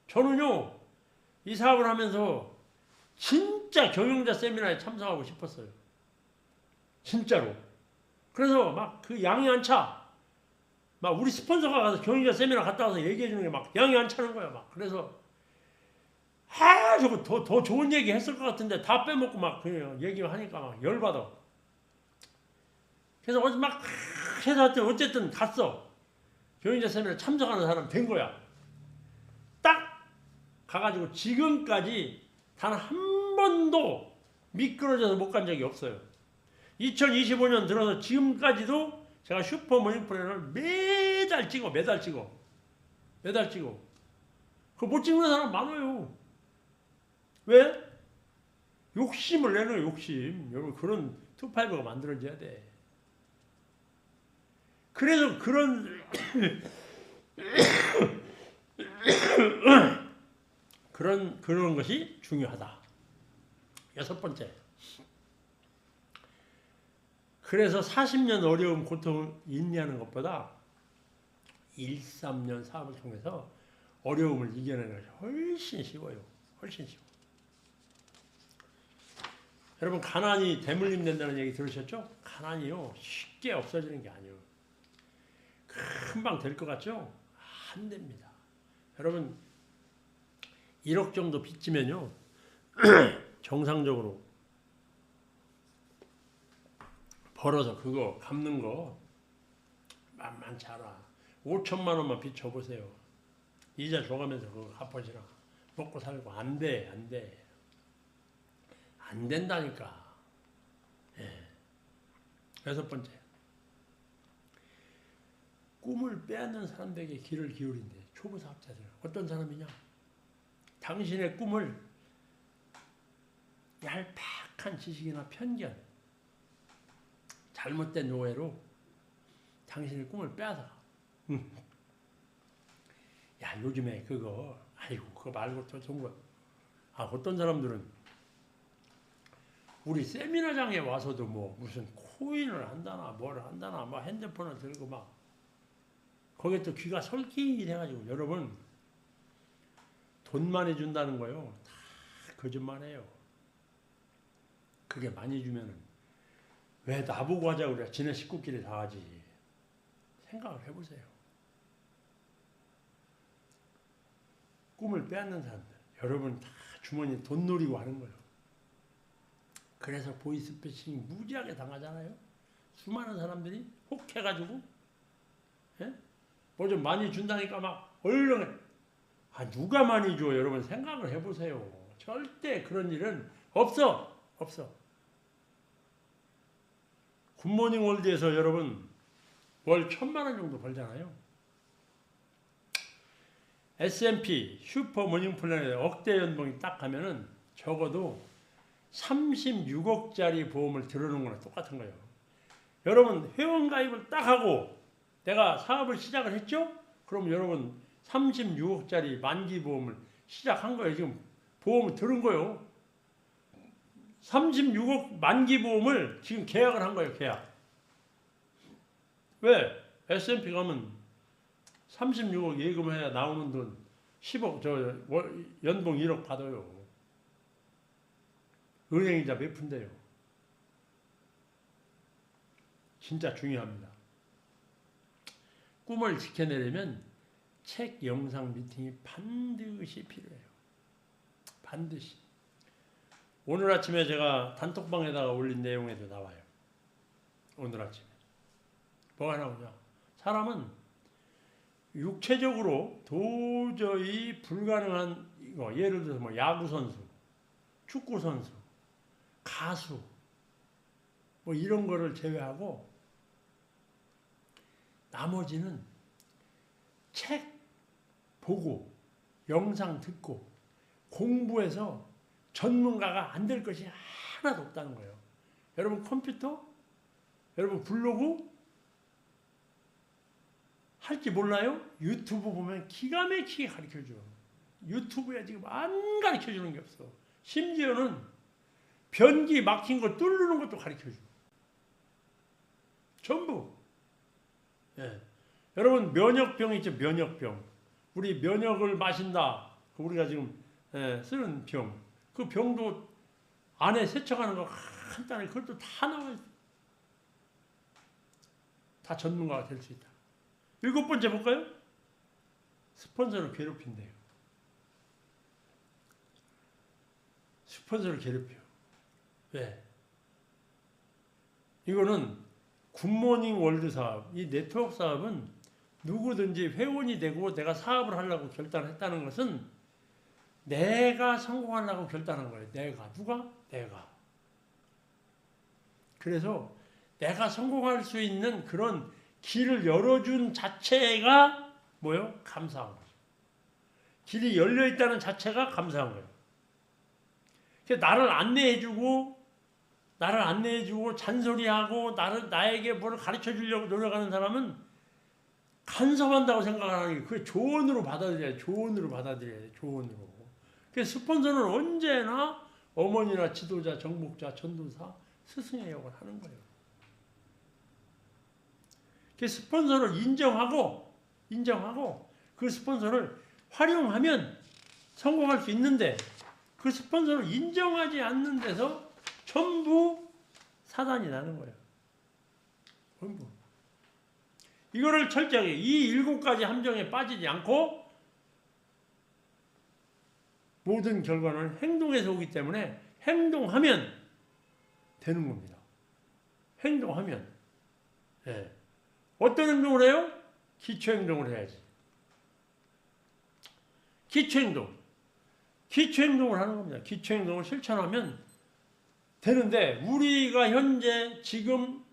Speaker 1: 저는요 이 사업을 하면서 진짜 경영자 세미나에 참석하고 싶었어요. 진짜로. 그래서 막 그 양이 안 차. 막 우리 스폰서가 가서 경영자 세미나 갔다 와서 얘기해 주는 게 막 양이 안 차는 거야. 막 그래서 저거 더 좋은 얘기 했을 것 같은데 다 빼먹고 막 그냥 얘기하니까 막 열받아. 그래서 어제 막 해서 어쨌든 갔어. 경영자 세미나 참석하는 사람 된 거야. 딱 가가지고 지금까지 단 한 번도 미끄러져서 못 간 적이 없어요. 2025년 들어서 지금까지도 제가 슈퍼 모닝플랜을 매달 찍어. 그거 못 찍는 사람 많아요. 왜? 욕심을 내는 욕심. 여러분 그런 투파이버가 만들어져야 돼. 그래서 그런 것이 중요하다. 6번째. 그래서 40년 어려움, 고통 인내하는 것보다 1, 3년 사업을 통해서 어려움을 이겨내는 것이 훨씬 쉬워요. 훨씬 쉬워. 여러분 가난이 대물림 된다는 얘기 들으셨죠? 가난이요 쉽게 없어지는 게 아니에요. 금방 될 것 같죠? 안 됩니다. 여러분 1억 정도 빚지면요 정상적으로 벌어서 그거 갚는 거 만만치 않아. 5천만 원만 빚 줘보세요. 이자 줘가면서 그거 갚아지나. 먹고 살고 안 돼. 안 된다니까. 예. 6번째. 꿈을 빼앗는 사람들에게 귀를 기울인대. 초보 사업자들. 어떤 사람이냐? 당신의 꿈을 얄팍한 지식이나 편견, 잘못된 오해로 당신의 꿈을 빼앗아. 야 요즘에 그거 아이고 그거 말고 더 좋은 거. 어떤 사람들은 우리 세미나장에 와서도 뭐 무슨 코인을 한다나 뭘 한다나 막 핸드폰을 들고 막 거기에 또 귀가 솔깃해가지고. 여러분 돈 많이 준다는 거요 다 거짓말이에요. 그게 많이 주면은 왜 나보고 하자고 그래. 지네 식구끼리 다 하지. 생각을 해보세요. 꿈을 빼앗는 사람들. 여러분 다 주머니 돈 노리고 하는 거예요. 그래서 보이스피싱 무지하게 당하잖아요. 수많은 사람들이 혹해가지고 뭐 좀 많이 준다니까 막 얼른 누가 많이 줘. 여러분 생각을 해보세요. 절대 그런 일은 없어. 굿모닝 월드에서 여러분 월 1,000만 원 정도 벌잖아요. S&P 슈퍼 모닝 플랜에 억대 연봉이 딱 하면은 적어도 36억짜리 보험을 들어놓은 거랑 똑같은 거예요. 여러분 회원 가입을 딱 하고 내가 사업을 시작을 했죠? 그럼 여러분 36억짜리 만기 보험을 시작한 거예요. 지금 보험을 들은 거예요. 36억 만기 보험을 지금 계약을 한 거예요. 계약. 왜? S&P 가면 36억 예금해야 나오는 돈 10억 연봉 1억 받아요. 은행이자 몇 푼데요. 진짜 중요합니다. 꿈을 지켜내려면 책 영상 미팅이 반드시 필요해요. 반드시. 오늘 아침에 제가 단톡방에다가 올린 내용에도 나와요. 오늘 아침에. 뭐가 나오냐. 사람은 육체적으로 도저히 불가능한 이거, 예를 들어서 뭐 야구선수, 축구선수, 가수 뭐 이런 거를 제외하고 나머지는 책 보고 영상 듣고 공부해서 전문가가 안 될 것이 하나도 없다는 거예요. 여러분 컴퓨터? 여러분 블로그? 할지 몰라요? 유튜브 보면 기가 막히게 가르쳐줘. 유튜브에 지금 안 가르쳐주는 게 없어. 심지어는 변기 막힌 거 뚫는 것도 가르쳐줘. 전부. 예. 여러분 면역병 있죠? 면역병. 우리 면역을 마신다. 우리가 지금 쓰는 병. 그 병도 안에 세척하는 거 간단해. 그것도 다 나와 있어. 다 전문가가 될 수 있다. 7번째 볼까요? 스폰서를 괴롭힌대요. 스폰서를 괴롭혀. 왜? 이거는 굿모닝 월드 사업, 이 네트워크 사업은 누구든지 회원이 되고 내가 사업을 하려고 결단했다는 것은 내가 성공하려고 결단한 거예요. 내가. 누가? 내가. 그래서 내가 성공할 수 있는 그런 길을 열어준 자체가 뭐예요? 감사한 거죠. 길이 열려있다는 자체가 감사한 거예요. 나를 안내해주고 잔소리하고 나에게 뭘 가르쳐주려고 노력하는 사람은 간섭한다고 생각하는 게 그게 조언으로 받아들여야 돼. 조언으로. 그래서 스폰서는 언제나 어머니나 지도자, 정복자, 전도사, 스승의 역을 하는 거예요. 그래서 스폰서를 인정하고 그 스폰서를 활용하면 성공할 수 있는데 그 스폰서를 인정하지 않는 데서 전부 사단이 나는 거예요. 전부. 이거를 철저하게 이 7가지 함정에 빠지지 않고 모든 결과는 행동에서 오기 때문에 행동하면 되는 겁니다. 행동하면. 네. 어떤 행동을 해요? 기초행동을 해야지. 기초행동을 하는 겁니다. 기초행동을 실천하면 되는데 우리가 현재 지금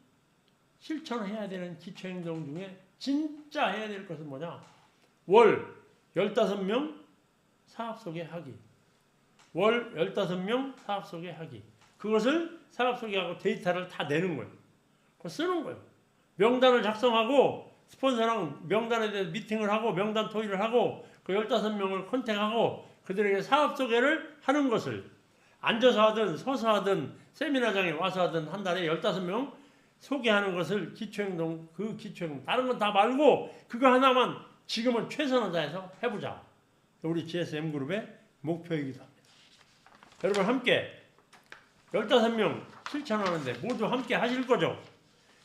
Speaker 1: 실천해야 되는 기초행동 중에 진짜 해야 될 것은 뭐냐? 월 15명 사업 소개하기. 월 15명 사업 소개하기. 그것을 사업 소개하고 데이터를 다 내는 거예요. 그거 쓰는 거예요. 명단을 작성하고 스폰서랑 명단에 대해서 미팅을 하고 명단 토의를 하고 그 15명을 컨택하고 그들에게 사업 소개를 하는 것을 앉아서 하든 서서 하든 세미나장에 와서 하든 한 달에 15명 소개하는 것을 기초행동, 그 기초행동 다른 건 다 말고 그거 하나만 지금은 최선을 다해서 해보자. 우리 GSM그룹의 목표이기도 합니다. 여러분 함께 15명 실천하는데 모두 함께 하실 거죠?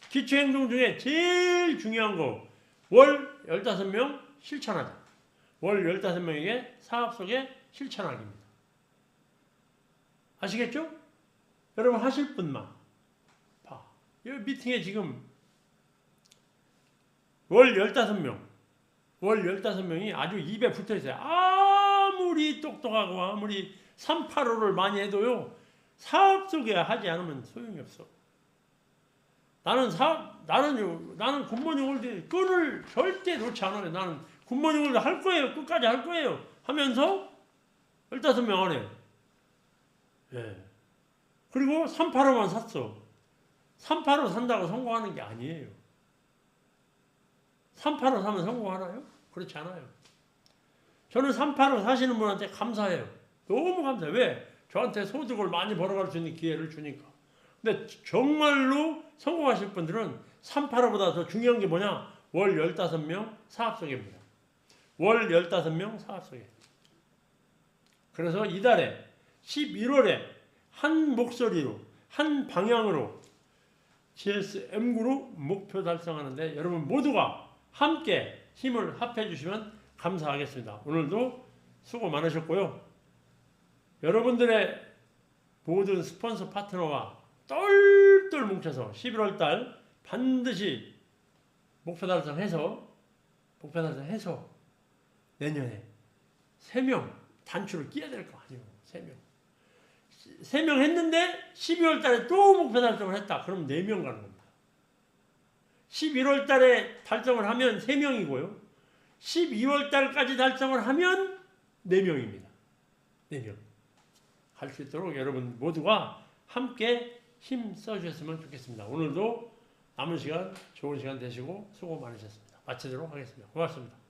Speaker 1: 기초행동 중에 제일 중요한 거 월 15명 실천하자. 월 15명에게 사업 소개 실천하기입니다. 아시겠죠? 여러분 하실 분만 봐. 이 미팅에 지금 월 15명이 아주 입에 붙어있어요. 아무리 똑똑하고 아무리 385를 많이 해도요. 사업 소개하지 않으면 소용이 없어. 나는 굿모닝 월드 끈을 절대 놓지 않아요. 나는 굿모닝 월드 할 거예요. 끝까지 할 거예요. 하면서 15명 안에. 예. 그리고 385만 샀어. 385 산다고 성공하는 게 아니에요. 385 사면 성공하나요? 그렇지 않아요. 저는 385 사시는 분한테 감사해요. 너무 감사해요. 왜? 저한테 소득을 많이 벌어갈 수 있는 기회를 주니까. 근데 정말로 성공하실 분들은 385보다 더 중요한 게 뭐냐? 월 15명 사업 소개입니다. 월 15명 사업 소개. 그래서 이달에 11월에 한 목소리로 한 방향으로 GSM그룹 목표 달성하는데 여러분 모두가 함께 힘을 합해 주시면 감사하겠습니다. 오늘도 수고 많으셨고요. 여러분들의 모든 스폰서 파트너와 똘똘 뭉쳐서 11월달 반드시 목표 달성해서 내년에 3명 단추를 끼야 될 거 아니에요. 3명 했는데 12월달에 또 목표 달성을 했다. 그럼 4명 가는 겁니다. 11월달에 달성을 하면 3명이고요. 12월달까지 달성을 하면 4명입니다. 4명. 할 수 있도록 여러분 모두가 함께 힘 써주셨으면 좋겠습니다. 오늘도 남은 시간 좋은 시간 되시고 수고 많으셨습니다. 마치도록 하겠습니다. 고맙습니다.